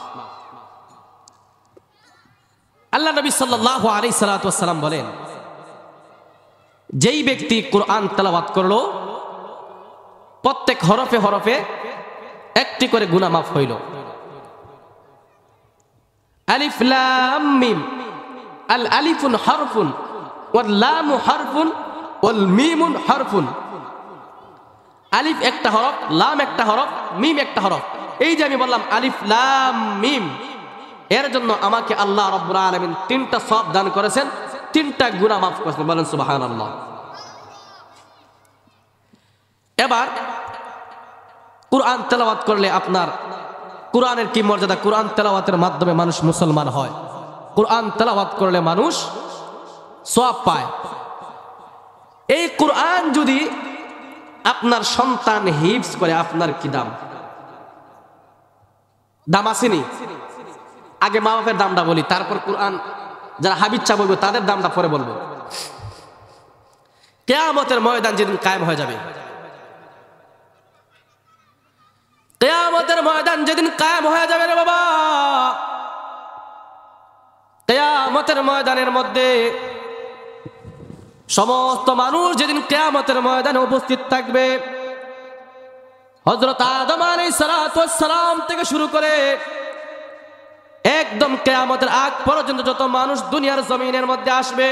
আল্লাহ নবী সাল্লাল্লাহু আলাইহি সাল্লাতু ওয়াস সালাম বলেন, যেই ব্যক্তি কোরআন তেলাওয়াত করলো, প্রত্যেক হরফে হরফে একটি করে গুনাহ মাফ হইল। আলিফ লাম মিম, আল আলিফুন হারফুন ওয়াল লামু হারফুন ওয়াল মিমুন হারফুন। আলিফ একটা হরফ, লাম একটা হরফ, মিম একটা হরফ। এই যে আমি বললাম আলিফ লাম মিম, এর জন্য আমাকে আল্লাহ রাব্বুল আলামিন 3টা সওয়াব দান করেছেন, 3টা গুনাহ মাফ করেছেন। বলেন সুবহানাল্লাহ। এবার কোরআন তেলাওয়াত করলে আপনার কোরআনের কি মর্যাদা। কোরআন তেলাওয়াতের মাধ্যমে মানুষ মুসলমান হয়। কোরআন তেলাওয়াত করলে মানুষ সওয়াব পায়। এই কোরআন যদি আপনার সন্তান হিফজ করে, আপনার কি দাম। দাম আসেনি? আগে মা বাপের দামটা বলি, তারপর কোরআন যারা হাবিচ্ছা বলবো তাদের দামটা পরে বলবো। কিয়ামতের ময়দান যেদিন কায়েম হয়ে যাবে, কিয়ামতের ময়দান যেদিন কায়েম হয়ে যাবে রে বাবা, কিয়ামতের ময়দানের মধ্যে সমস্ত মানুষ যেদিন কিয়ামতের ময়দানে উপস্থিত থাকবে, হযরত আদম আলাইহিস সালাতু ওয়াস সালাম থেকে শুরু করে একদম কিয়ামতের আগ পর্যন্ত যত মানুষ দুনিয়ার জমিনের মধ্যে আসবে,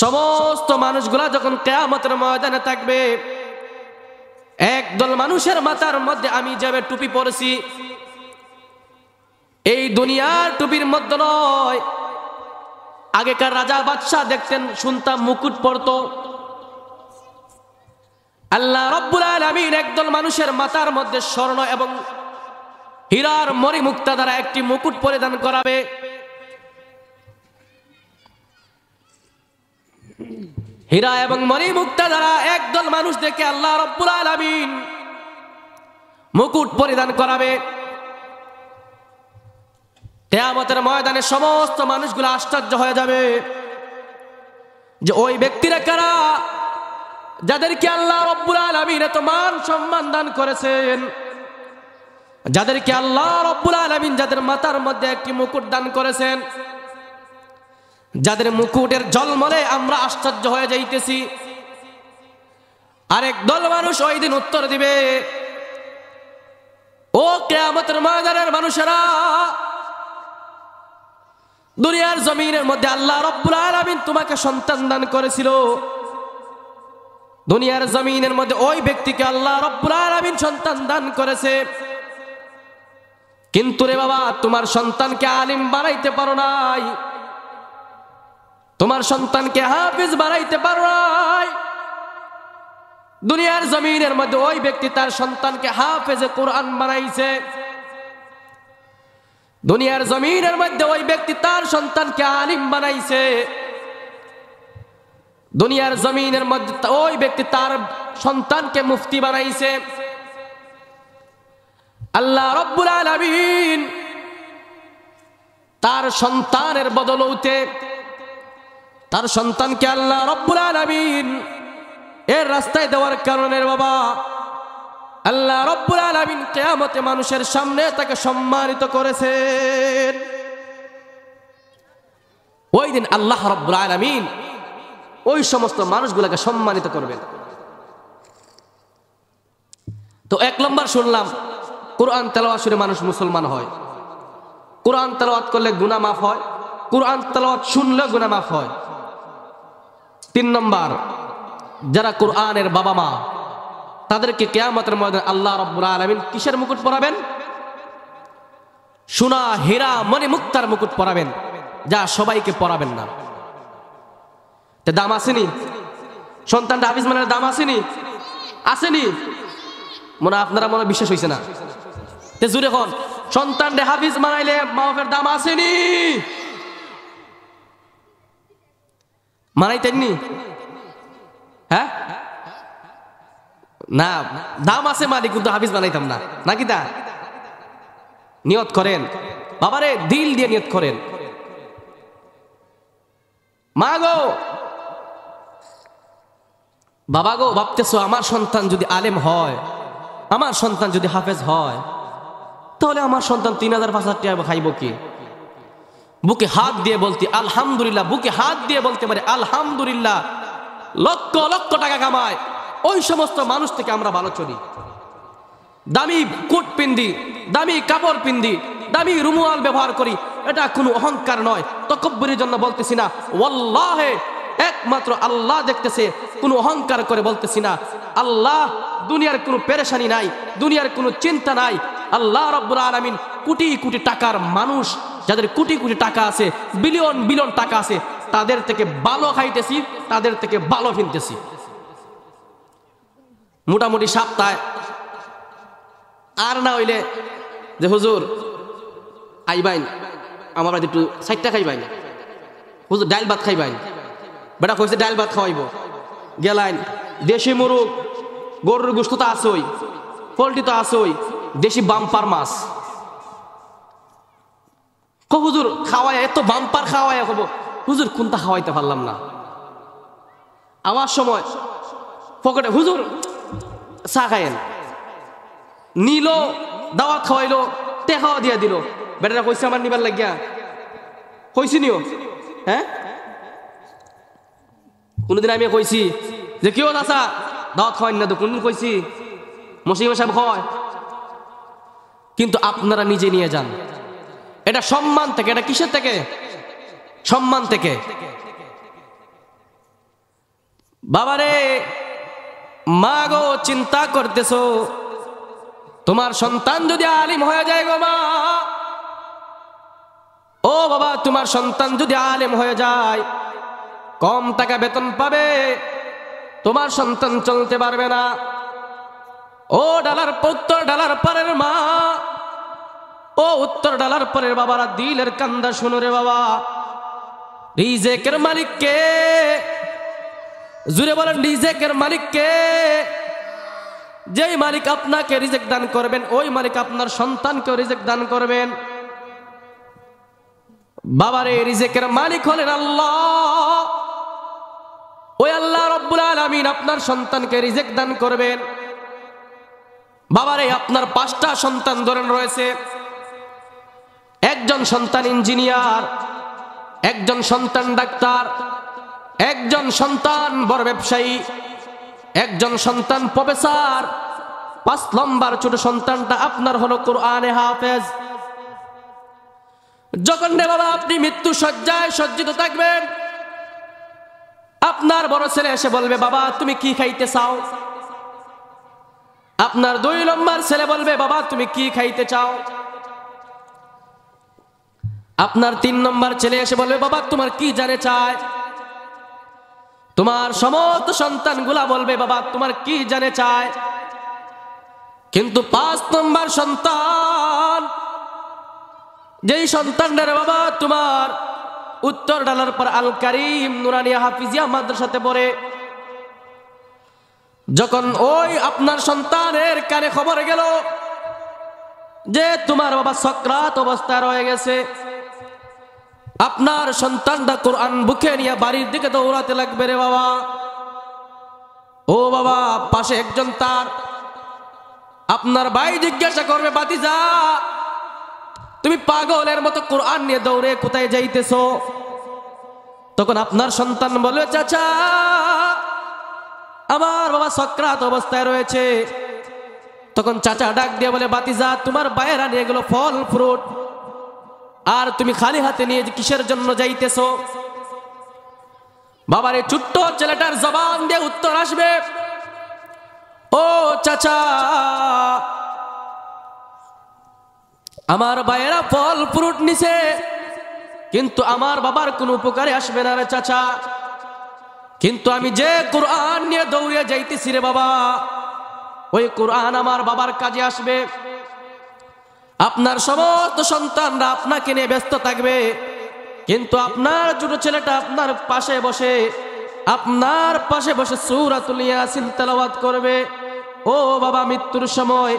সমস্ত মানুষগুলা যখন কিয়ামতের ময়দানে থাকবে, একদল মানুষের মাথার মধ্যে আমি যাবে টুপি পরেছি, এই দুনিয়ার টুপির মধ্যে নয়। আগেকার রাজা বাদশাহ দেখতেন, শুনতাম মুকুট পরতো। আল্লাহ রাব্বুল আলামিন একদল মানুষের মাথার মধ্যে স্বর্ণ এবং হীরার মণিমুক্তা দ্বারা একটি মুকুট পরিধান করাবে। হীরা এবং মণিমুক্তা দ্বারা একদল মানুষ দেখে আল্লাহ রাব্বুল আলামিন মুকুট পরিধান করাবে। কিয়ামতের ময়দানে সমস্ত মানুষগুলো আশ্চর্য হয়ে যাবে। যে ওই ব্যক্তিরা কারা যাদেরকে আল্লাহ রাব্বুল আলামিন এত মান সম্মান দান করেছেন, যাদেরকে আল্লাহ রাব্বুল আলামিন যাদের মাথার মধ্যে একটি মুকুট দান করেছেন, যাদের মুকুটের ঝলমলে আমরা আশ্চর্য হয়ে যাইতেছি। আরেক দল মানুষ ওই দিন উত্তর দিবে, ও কিয়ামতের ময়দানের মানুষেরা, দুনিয়ার জমিনের মধ্যে আল্লাহ রাব্বুল আলামিন তোমাকে সন্তান দান করেছিল, দুনিয়ার জমিনের মধ্যে ওই ব্যক্তিকে আল্লাহ রাব্বুল আলামিন সন্তান দান করেছে, কিন্তু রে বাবা তোমার সন্তানকে আলিম বানাইতে পারো নাই, তোমার সন্তানকে হাফেজ বানাইতে পারো নাই। দুনিয়ার জমিনের মধ্যে ওই ব্যক্তি তার সন্তানকে হাফেজে কোরআন বানাইছে, দুনিয়ার জমিনের মধ্যে ওই ব্যক্তি তার সন্তানকে আলিম বানাইছে, দুনিয়ার জমিনের মধ্যে ওই ব্যক্তি তার সন্তানকে মুফতি বানাইছে। আল্লাহ রাব্বুল আলামিন তার সন্তানের বদৌলতে, তার সন্তানকে আল্লাহ রাব্বুল আলামিন এর রাস্তায় দেওয়ার কারণে বাবা আল্লাহ রাব্বুল আলামিন কিয়ামতে মানুষের সামনে তাকে সম্মানিত করেছেন। ওই দিন আল্লাহ রাব্বুল আলামিন ওই সমস্ত মানুষগুলোকে সম্মানিত করবেন। তো এক নম্বর শুনলাম কোরআন তেলাওয়াত শুনে মানুষ মুসলমান হয়, কোরআন তেলাওয়াত করলে গুনাহ মাফ হয়, কোরআন তেলাওয়াত শুনলে গুনাহ মাফ হয়। 3 নম্বর, যারা কোরআনের বাবা মা তাদেরকে কিয়ামতের ময়দানে আল্লাহ রাব্বুল আলামিন কিসের মুকুট পরাবেন? সোনা হীরা মণি মুক্তার মুকুট পরাবেন, যা সবাইকে পরাবেন না। তে দাম আসেনি? সন্তানটা হাফিজ মানে দাম আসেনি? আসেনি? মনে আপনারা মনে বিশ্বাস হইছে না? তে জুড়ে হন, সন্তানটা হাফিজ বানাইলে মা বাপের দাম আসেনি? মানাইতেননি? হ্যাঁ না, দাম আছে মালিক, কিন্তু হাফিজ বানাইতাম না, নাকি তা? নিয়ত করেন বাবারে, দিল দিয়ে নিয়ত করেন। মা গো, বাবা গো, ভাবতেছো আমার সন্তান যদি আলেম হয়, আমার সন্তান যদি হাফেজ হয়, তাহলে আমার সন্তান 3000-5000 টাকা খাইব কি? বুকে হাত দিয়ে বলতে আলহামদুলিল্লাহ, বুকে হাত দিয়ে বলতে পারে আলহামদুলিল্লাহ, লক্ষ লক্ষ টাকা কামায়, ওই সমস্ত মানুষ থেকে আমরা ভালো চলি। দামি কোট পিন্দি, দামি কাপড় পিন্দি, দামি রুমাল ব্যবহার করি, এটা কোনো অহংকার নয়, তাকাব্বুরের জন্য বলতেছি না, ওয়াল্লাহে একমাত্র আল্লাহ দেখতেছে, কোনো অহংকার করে বলতেছি না। আল্লাহ, দুনিয়ার কোনো পেরেশানি নাই, দুনিয়ার কোনো চিন্তা নাই। আল্লাহ রাব্বুল আলামিন কোটি কোটি টাকার মানুষ, যাদের কোটি কোটি টাকা আছে, বিলিয়ন বিলিয়ন টাকা আছে, তাদের থেকে ভালো খাইতেছি, তাদের থেকে ভালো কিনতেছি। মোটামুটি সপ্তাহে আর না হইলে যে হুজুর আইবাইন আমার বাড়িতে একটু 60 টাকা খাইবাইন, হুজুর ডাল ভাত খাইবাইন, বেটা কইছে ডাল ভাত খাওয়াইব, গেলাইন দেশি মুরগ, গরুর গোশত তো আসই, পোল্ট্রি তো আসই, দেশি বাম্পার মাছ। হুজুর খাওয়াই, এত বাম্পার খাওয়াই হব, হুজুর কোনটা খাওয়াইতে পারলাম না। আমার সময় পকেটে হুজুর চা খাইয়েন, নিল, দাওয়াত খাওয়াইলো, টেকাও দিয়া দিল, বেটারা কইছে আমার নিবার লাগিয়া, কইছি নিও? হ্যাঁ, কোনদিন আমি কইছি যে কেউ আসা দাওয়াত খাওয়াই না? তো কোনদিন কইছি? মসজিদ সাহেব খাওয়ায়, কিন্তু আপনারা নিজে নিয়ে যান। এটা সম্মান থেকে, এটা কিসের থেকে? সম্মান থেকে। বাবারে, মা গো, চিন্তা করতেছো তোমার সন্তান যদি আলিম হয়ে যায় গো মা, ও বাবা, তোমার সন্তান যদি আলিম হয়ে যায়, কম টাকা বেতন পাবে, তোমার সন্তান চলতে পারবে না। ও ডালার উত্তর ডালার পরের মা, ও উত্তর ডালার পরের বাবারা, দিলের কান্দা শুনো রে বাবা। রিজেকের মালিক কে? জুড়ে বলেন, রিজেকের মালিক কে? যেই মালিক আপনাকে রিজেক দান করবেন, ওই মালিক আপনার সন্তানকেও রিজেক দান করবেন। বাবারে, রিজেকের মালিক হলেন আল্লাহ। ওই আল্লাহ রব্বুল আলামিন আপনার সন্তানকে রিজিক দান করবেন। বাবারে আপনার 5টা সন্তান ধরেন রয়েছে, একজন সন্তান ইঞ্জিনিয়ার, একজন সন্তান ডাক্তার, একজন সন্তান বড় ব্যবসায়ী, একজন সন্তান প্রফেসর, 5 নম্বর ছোট সন্তানটা আপনার হলো কোরআনে হাফেজ। যখন রে বাবা আপনি মৃত্যু শয্যায় সজ্জিত থাকবেন, আপনার বড় ছেলে এসে বলবে বাবা তুমি কি খাইতে চাও? আপনার 2 নম্বর ছেলে বলবে বাবা তুমি কি খাইতে চাও? আপনার 3 নম্বর ছেলে এসে বলবে বাবা তোমার কি জানে চায়? তোমার সমস্ত সন্তানগুলা বলবে বাবা তোমার কি জানে চায়? কিন্তু 5 নম্বর সন্তান, যেই সন্তানদের বাবা তোমার উত্তর ডালার পর আল কারিম নুরানিয়া হাফিজিয়া মাদ্রাসাতে পড়ে, যখন ওই আপনার সন্তানের কানে খবর গেল যে তোমার বাবা সাকরাত অবস্থায় রয়ে গেছে, আপনার সন্তানটা কোরআন বুকে নিয়ে বাড়ির দিকে দৌড়াতে লাগবে রে বাবা। ও বাবা পাশে একজন তার আপনার ভাই জিজ্ঞাসা করবে বাতিজা তুমি পাগলের মতো কোরআন নিয়ে দৌড়ে কোথায় যাইতেছো? তখন আপনার সন্তান বলবে চাচা আমার বাবা সাকরাত অবস্থায় রয়েছে। তখন চাচা ডাক দিয়ে বলে বাতিজা তোমার বাইরা নিয়ে গেল ফল ফ্রুট, আর তুমি খালি হাতে নিয়ে কিসের জন্য যাইতেছো? বাবার এই ছোট্ট ছেলেটার জবান দিয়ে উত্তর আসবে ও চাচা আমার বাইরা ফল ফ্রুট নিছে, কিন্তু আমার বাবার কোনো উপকারে আসবে না রে চাচা। কিন্তু আমি যে কোরআন নিয়ে দৌড়ে যাইতেছি রে বাবা, ওই কোরআন আমার বাবার কাজে আসবে। আপনার সমস্ত সন্তানরা আপনাকে নিয়ে ব্যস্ত থাকবে, কিন্তু আপনার ছোট ছেলেটা আপনার পাশে বসে সূরাতুল ইয়াসিন তেলাওয়াত করবে। ও বাবা মৃত্যুর সময়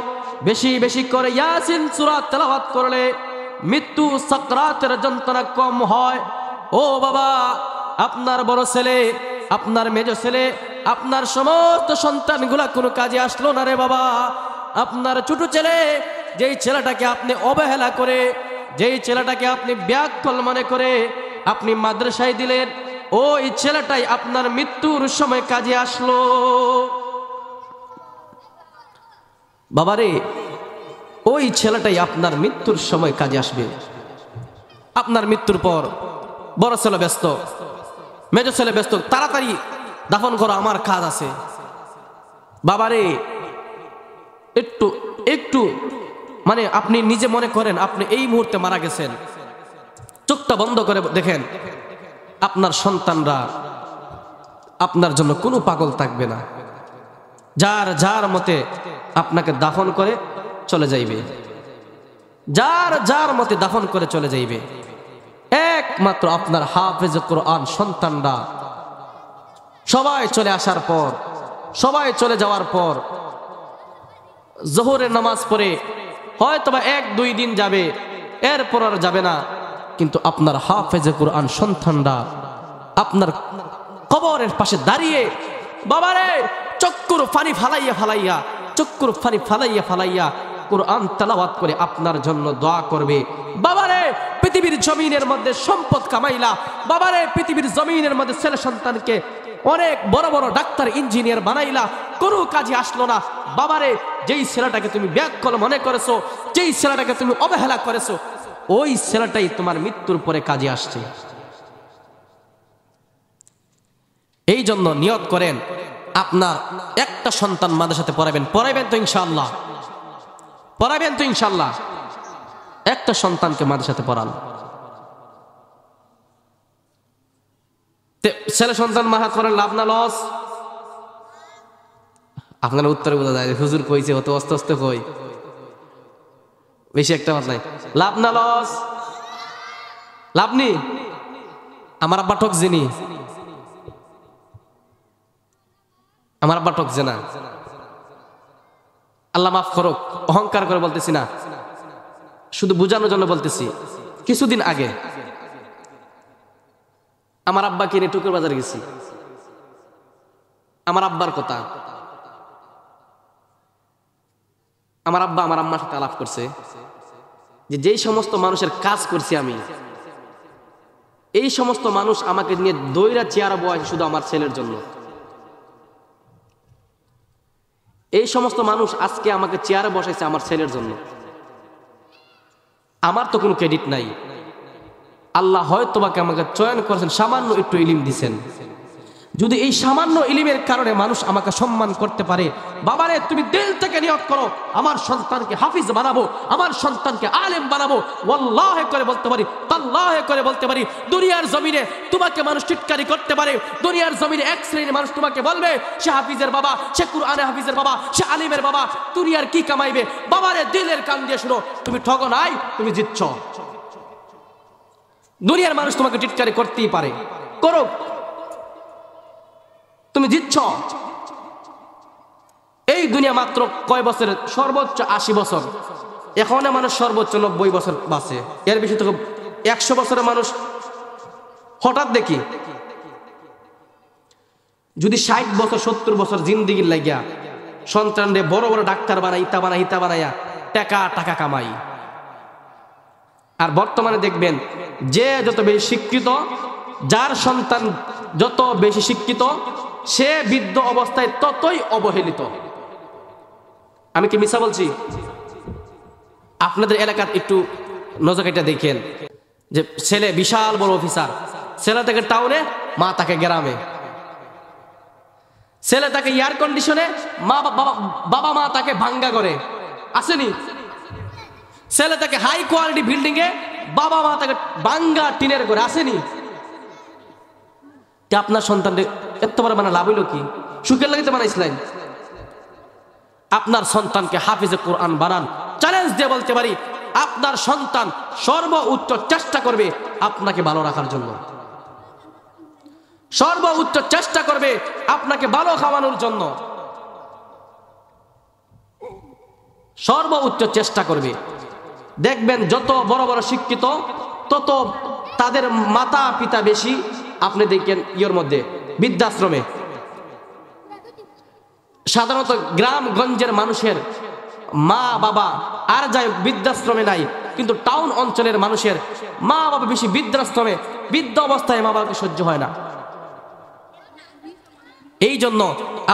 বেশি বেশি করে ইয়াসিন সূরা তেলাওয়াত করলে মৃত্যু সাকরাতের যন্ত্রণা কম হয়। ও বাবা আপনার বড় ছেলে, আপনার মেজো ছেলে, আপনার সমস্ত সন্তানগুলা কোনো কাজে আসলো না রে বাবা। আপনার ছোট ছেলে, যেই ছেলেটাকে আপনি অবহেলা করে, যেই ছেলেটাকে আপনি ব্যাককল মনে করে আপনি মাদ্রাসায় দিলেন, ওই ছেলেটাই আপনার মৃত্যুর সময় কাজে আসলো। বাবারে ওই ছেলেটাই আপনার মৃত্যুর সময় কাজে আসবে। আপনার মৃত্যুর পর বড় ছেলে ব্যস্ত, মেজো ছেলে ব্যস্ত, তাড়াতাড়ি দাফন করো আমার কাজ আছে। বাবারে একটু একটু মানে আপনি নিজে মনে করেন আপনি এই মুহূর্তে মারা গেছেন, চোখটা বন্ধ করে দেখেন আপনার সন্তানরা আপনার জন্য কোনো পাগল থাকবে না। যার যার মতে আপনাকে দাফন করে চলে যাইবে, যার যার মতে দাফন করে চলে যাইবে। একমাত্র আপনার হাফেজ কোরআন সন্তানরা সবাই চলে আসার পর, সবাই চলে যাওয়ার পর জোহরের নামাজ পড়ে হয়তোবা 1-2 দিন যাবে, এরপর আর যাবে না। কিন্তু আপনার হাফেজ কোরআন সন্তানরা আপনার কবরের পাশে দাঁড়িয়ে বাবারে চক্ষুর পানি ফালাইয়া কোরআন তেলাওয়াত করে আপনার জন্য দোয়া করবে। বাবারে পৃথিবীর জমিনের মধ্যে সম্পদ কামাইলা, বাবারে পৃথিবীর জমিনের মধ্যে ছেলে সন্তানকে অনেক বড় বড় ডাক্তার ইঞ্জিনিয়ার বানাইলা, কোনো কাজে আসলো না। বাবারে যেই ছেলেটাকে তুমি ব্যাককল মনে করেছো, যেই ছেলেটাকে তুমি অবহেলা করেছো, ওই ছেলেটাই তোমার মৃত্যুর পরে কাজে আসছে। এই জন্য নিয়ত করেন আপনার একটা সন্তান মাদ্রাসাতে পড়াবেন তো ইনশাআল্লাহ, একটা সন্তানকে মাদ্রাসাতে পড়ান। ছেলে সন্তান মাহাত করেন লাভ না লস? আপনার উত্তরে বোঝা যায় হুজুর কইছে হতো আস্তে আস্তে কই, বেশি একটা মাত নাই। লাভ না লস? লাভ নি। আমার আব্বা ঠক জেনি, আমার আব্বা ঠক জেনা, আল্লাহ মাফ করুক, অহংকার করে বলতেছি না, শুধু বোঝানোর জন্য বলতেছি। কিছুদিন আগে আমার আব্বাকে নিয়ে টুকুর বাজারে গেছি, আমার আব্বার কথা, আমার আব্বা আমার আম্মার সাথে আলাপ করছে যে যেই সমস্ত মানুষের কাজ করছি আমি, এই সমস্ত মানুষ আমাকে নিয়ে দইরা চেয়ার বয় শুধু আমার ছেলের জন্য। এই সমস্ত মানুষ আজকে আমাকে চেয়ারে বসাইছে আমার ছেলের জন্য। আমার তো কোনো ক্রেডিট নাই। আল্লাহ হয়তো আমাকে চয়ন করেছেন, সামান্য একটু ইলিম দিছেন। যদি এই সামান্য ইলিমের কারণে মানুষ আমাকে সম্মান করতে পারে, বাবারে তুমি দিল থেকে নিয়ত করো আমার সন্তানকে হাফিজ বানাবো, আমার সন্তানকে আলেম বানাবো। ওয়াল্লাহি করে বলতে পারি, তাল্লাহি করে বলতে পারি, দুনিয়ার জমিনে তোমাকে মানুষ টিটকারি করতে পারে, দুনিয়ার জমিনে এক শ্রেণীর মানুষ তোমাকে বলবে সে হাফিজের বাবা, সে কুরআনে হাফিজের বাবা, সে আলিমের বাবা, দুনিয়ার কি কামাইবে। বাবারে দিলের কান দিয়ে শুনো, তুমি ঠগো নাই, তুমি জিতছ। দুনিয়ার মানুষ তোমাকে টিটকারি করতেই পারে, করো, তুমি জিতছ। এই দুনিয়া মাত্র কয় বছরের? সর্বোচ্চ 80 বছর। এখন মানুষ সর্বোচ্চ 90 বছর বাঁচে, এর বেশি তো 100 বছরের মানুষ হঠাৎ দেখি। যদি 60 বছর 70 বছর জিন্দিগির লাগিয়া সন্তানরে বড় বড় ডাক্তার বানাই, ইতা বানাই, হিতা বানাইয়া টাকা টাকা কামাই। আর বর্তমানে দেখবেন যে যত বেশি শিক্ষিত, যার সন্তান যত বেশি শিক্ষিত, সে বৃদ্ধ অবস্থায় ততই অবহেলিত। আমি কি মিছা বলছি? আপনাদের এলাকার একটু নজর কেটে দেখেন যে ছেলে বিশাল বড় অফিসার, ছেলে থাকে টাউনে, মা তাকে গ্রামে। ছেলে তাকে এয়ার কন্ডিশনে, বাবা মা তাকে ভাঙ্গা করে। আসেনি? ছেলে তাকে হাই কোয়ালিটি বিল্ডিং এ, বাবা মা তাকে ভাঙ্গা টিনের করে। আসেনি? আপনার সন্তান এত বড় মানে লাভ হইল কি? সুখের লাগিতে বানাইছিলেন? আপনার সন্তানকে হাফিজে কোরআন বানান। চ্যালেঞ্জ দিয়ে বলতে পারি, আপনার সন্তান সর্বোচ্চ চেষ্টা করবে আপনাকে ভালো রাখার জন্য, সর্বোচ্চ চেষ্টা করবে আপনাকে ভালো খাওয়ানোর জন্য, সর্বোচ্চ চেষ্টা করবে। দেখবেন যত বড় বড় শিক্ষিত, তত তাদের মাতা পিতা বেশি। আপনি দেখেন ইয়ের মধ্যে বৃদ্ধাশ্রমে, সাধারণত গ্রামগঞ্জের মানুষের মা বাবা আর যায় বৃদ্ধাশ্রমে নাই, কিন্তু টাউন অঞ্চলের মানুষের মা বাবা বেশি বৃদ্ধাশ্রমে, বৃদ্ধ অবস্থায় মা বাবাকে সহ্য হয় না। এই জন্য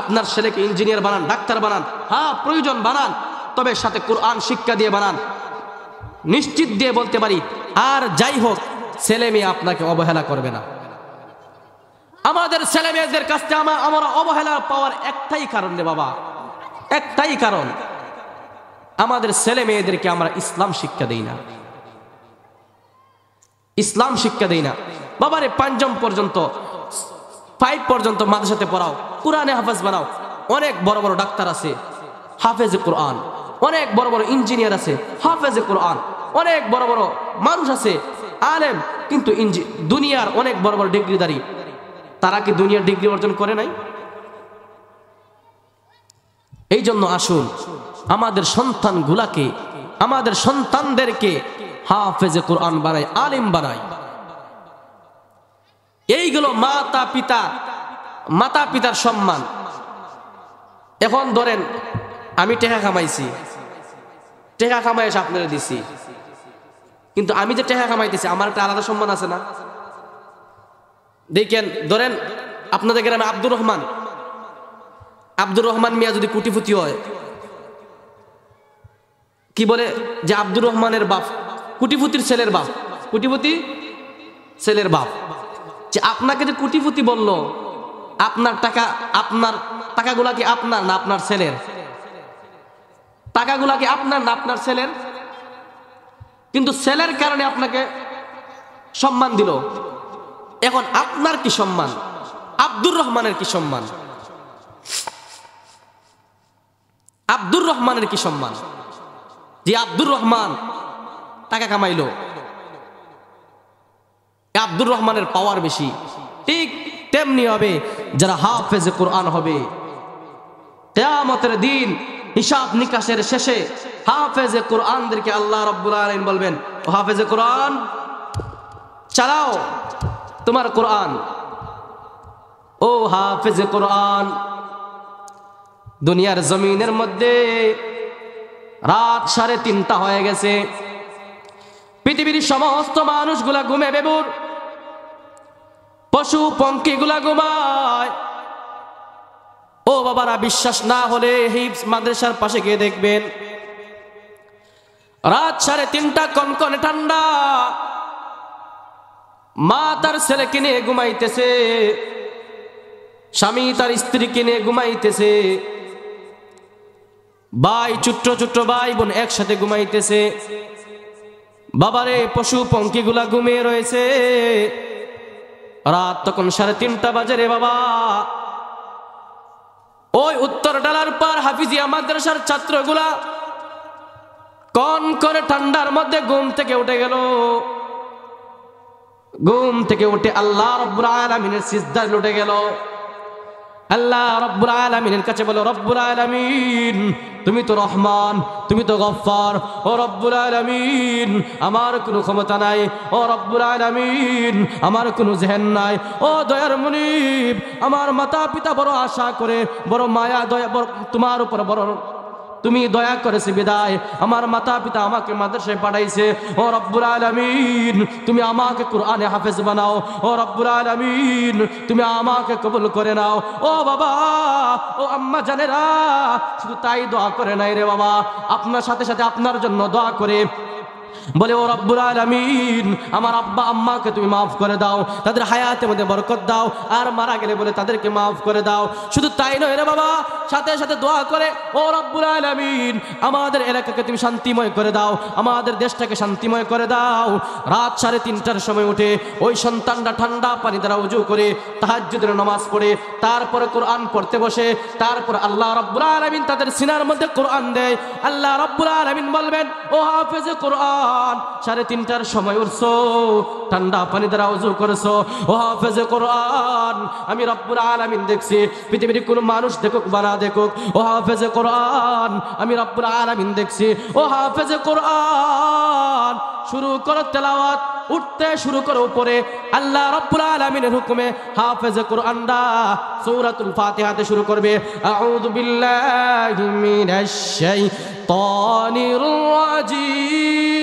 আপনার ছেলেকে ইঞ্জিনিয়ার বানান, ডাক্তার বানান, হ্যাঁ প্রয়োজন বানান, তবে সাথে কোরআন শিক্ষা দিয়ে বানান। নিশ্চিত দিয়ে বলতে পারি, আর যাই হোক ছেলে মেয়ে আপনাকে অবহেলা করবে না। আমাদের ছেলে মেয়েদের কাছ থেকে আমরা অবহেলা পাওয়ার একটাই কারণ রে বাবা, একটাই কারণ, আমাদের ছেলে মেয়েদেরকে আমরা ইসলাম শিক্ষা দেই না, ইসলাম শিক্ষা দেই না। বাবারে 5ম পর্যন্ত, 5 পর্যন্ত মাদ্রাসাতে পড়াও, কোরআনে হাফেজ বানাও। অনেক বড় বড় ডাক্তার আছে হাফেজে কোরআন, অনেক বড় বড় ইঞ্জিনিয়ার আছে হাফেজে কোরআন, অনেক বড় বড় মানুষ আছে আলেম, কিন্তু দুনিয়ার অনেক বড় বড় ডিগ্রিধারী, তারা কি দুনিয়ার ডিগ্রি অর্জন করে নাই? এই জন্য আসুন আমাদের সন্তানগুলাকে, আমাদের সন্তানদেরকে হাফেজে কোরআন বানাই, আলিম বানাই। এইগুলো মাতা পিতার সম্মান। এখন ধরেন আমি টাকা কামাইছি, টাকা কামাই এসে আপনারা দিছি, কিন্তু আমি যে টাকা কামাইতেছি আমার একটা আলাদা সম্মান আছে না? দেখেন ধরেন আপনাদের গ্রামে আব্দুর রহমান মিয়া যদি কোটিপতি হয়, কি বলে যে আব্দুর রহমানের বাপ কোটিপতির ছেলের বাপ, কোটিপতি ছেলের বাপ। যে আপনাকে যে কোটিপতি বলল, আপনার টাকাগুলা কি আপনার না আপনার ছেলের? টাকাগুলা কি আপনার না আপনার ছেলের? কিন্তু ছেলের কারণে আপনাকে সম্মান দিল। এখন আপনার কি সম্মান, আব্দুর রহমানের কি সম্মান? আব্দুর রহমানের কি সম্মান? যে আব্দুর রহমান টাকা কামাইলো, আব্দুর রহমানের পাওয়ার বেশি। ঠিক তেমনি হবে যারা হাফেজে কোরআন হবে, কিয়ামতের দিন হিসাব নিকাশের শেষে হাফেজে কোরআনদেরকে আল্লাহ রাব্বুল আলামিন বলবেন, ও হাফেজে কোরআন চালাও তোমার কোরআন, ও হাফেজে কোরআন দুনিয়ার জমিনের মধ্যে রাত 3:30 হয়ে গেছে, পৃথিবীর সমস্ত মানুষগুলা ঘুমে বেবুর, পশু পঙ্খীগুলা ঘুমায়। ও বাবারা, বিশ্বাস না হলে হিফজ মাদ্রাসার পাশে গিয়ে দেখবেন, রাত 3:30 কনকনে ঠান্ডা, মা তার ছেলেকে নিয়ে ঘুমাইতেছে, স্বামী তার স্ত্রীকে নিয়ে ঘুমাইতেছে, ভাই ছোট্ট ছোট্ট ভাই বোন একসাথে ঘুমাইতেছে। বাবারে, পশু পঙ্খীগুলা ঘুমিয়ে রয়েছে। রাত তখন 3:30 বাজে রে বাবা। ওই উত্তর ডালার পার হাফিজিয়া মাদ্রাসার ছাত্রগুলা কন করে ঠান্ডার মধ্যে ঘুম থেকে উঠে গেল। ঘুম থেকে উঠে আল্লাহ রাব্বুল আলামিনের সিজদায় উঠে গেল। আল্লাহ রাব্বুল আলামিনের কাছে বলো, রব্বুল আলামিন তুমি তো রহমান, তুমি তো গফফার। ও রব্বুল আলামিন, আমার কোনো ক্ষমতা নাই। ও রব্বুল আলামিন, আমার কোনো জেহেন নাই। ও দয়ার মুনিব, আমার মাতা পিতা বড় আশা করে, বড় মায়া দয়া তোমার উপর বড় তুমি দয়া করেছে বিদায় আমার মাতা পিতা আমাকে মাদ্রাসায় পাঠাইছে। ও রব্বুল আলামিন, তুমি আমাকে কুরআনে হাফেজ বানাও। ও রব্বুল আলামিন, তুমি আমাকে কবুল করে নাও। ও বাবা, ও আম্মা জানেরা, শুধু তাই দোয়া করে নাই রে বাবা, আপনার সাথে সাথে আপনার জন্য দোয়া করে বলে, ও রব্বুল আলামিন, আমার আব্বা আম্মাকে তুমি মাফ করে দাও, তাদের হায়াতের মধ্যে বরকত দাও, আর মারা গেলে বলে তাদেরকে মাফ করে দাও। শুধু তাই নয় রে বাবা, সাথে সাথে দোয়া করে, ও রব্বুল আলামিন, আমাদের এলাকাকে তুমি শান্তিময় করে দাও, আমাদের দেশটাকে শান্তিময় করে দাও। রাত 3:30টার সময় উঠে ওই সন্তানটা ঠান্ডা পানি দ্বারা উজু করে তাহাজ্জুদের নামাজ পড়ে তারপরে কোরআন পড়তে বসে। তারপর আল্লাহ রাব্বুল আলামিন তাদের সিনার মধ্যে কোরআন দেয়। আল্লাহ রাব্বুল আলামিন বলবেন, ও হাফেজে কোরআন, 3:30টার সময় উঠছো, ঠান্ডা পানি দ্বারা ওযু করেছো, ও হাফেজে কোরআন, আমি রব্বুল আলামিন দেখছি, পৃথিবীর কোনো মানুষ দেখুক বা না দেখুক, ও হাফেজে কোরআন, আমি রব্বুল আলামিন দেখছি। ও হাফেজে কোরআন, শুরু করো তেলাওয়াত, উঠতে শুরু করো উপরে। আল্লাহ রাব্বুল আলামিনের হুকুমে হাফেজে কোরআনটা সূরাতুল ফাতিহাতে শুরু করবে। আউযু বিল্লাহি মিনাশ শাইতানির রাজীম।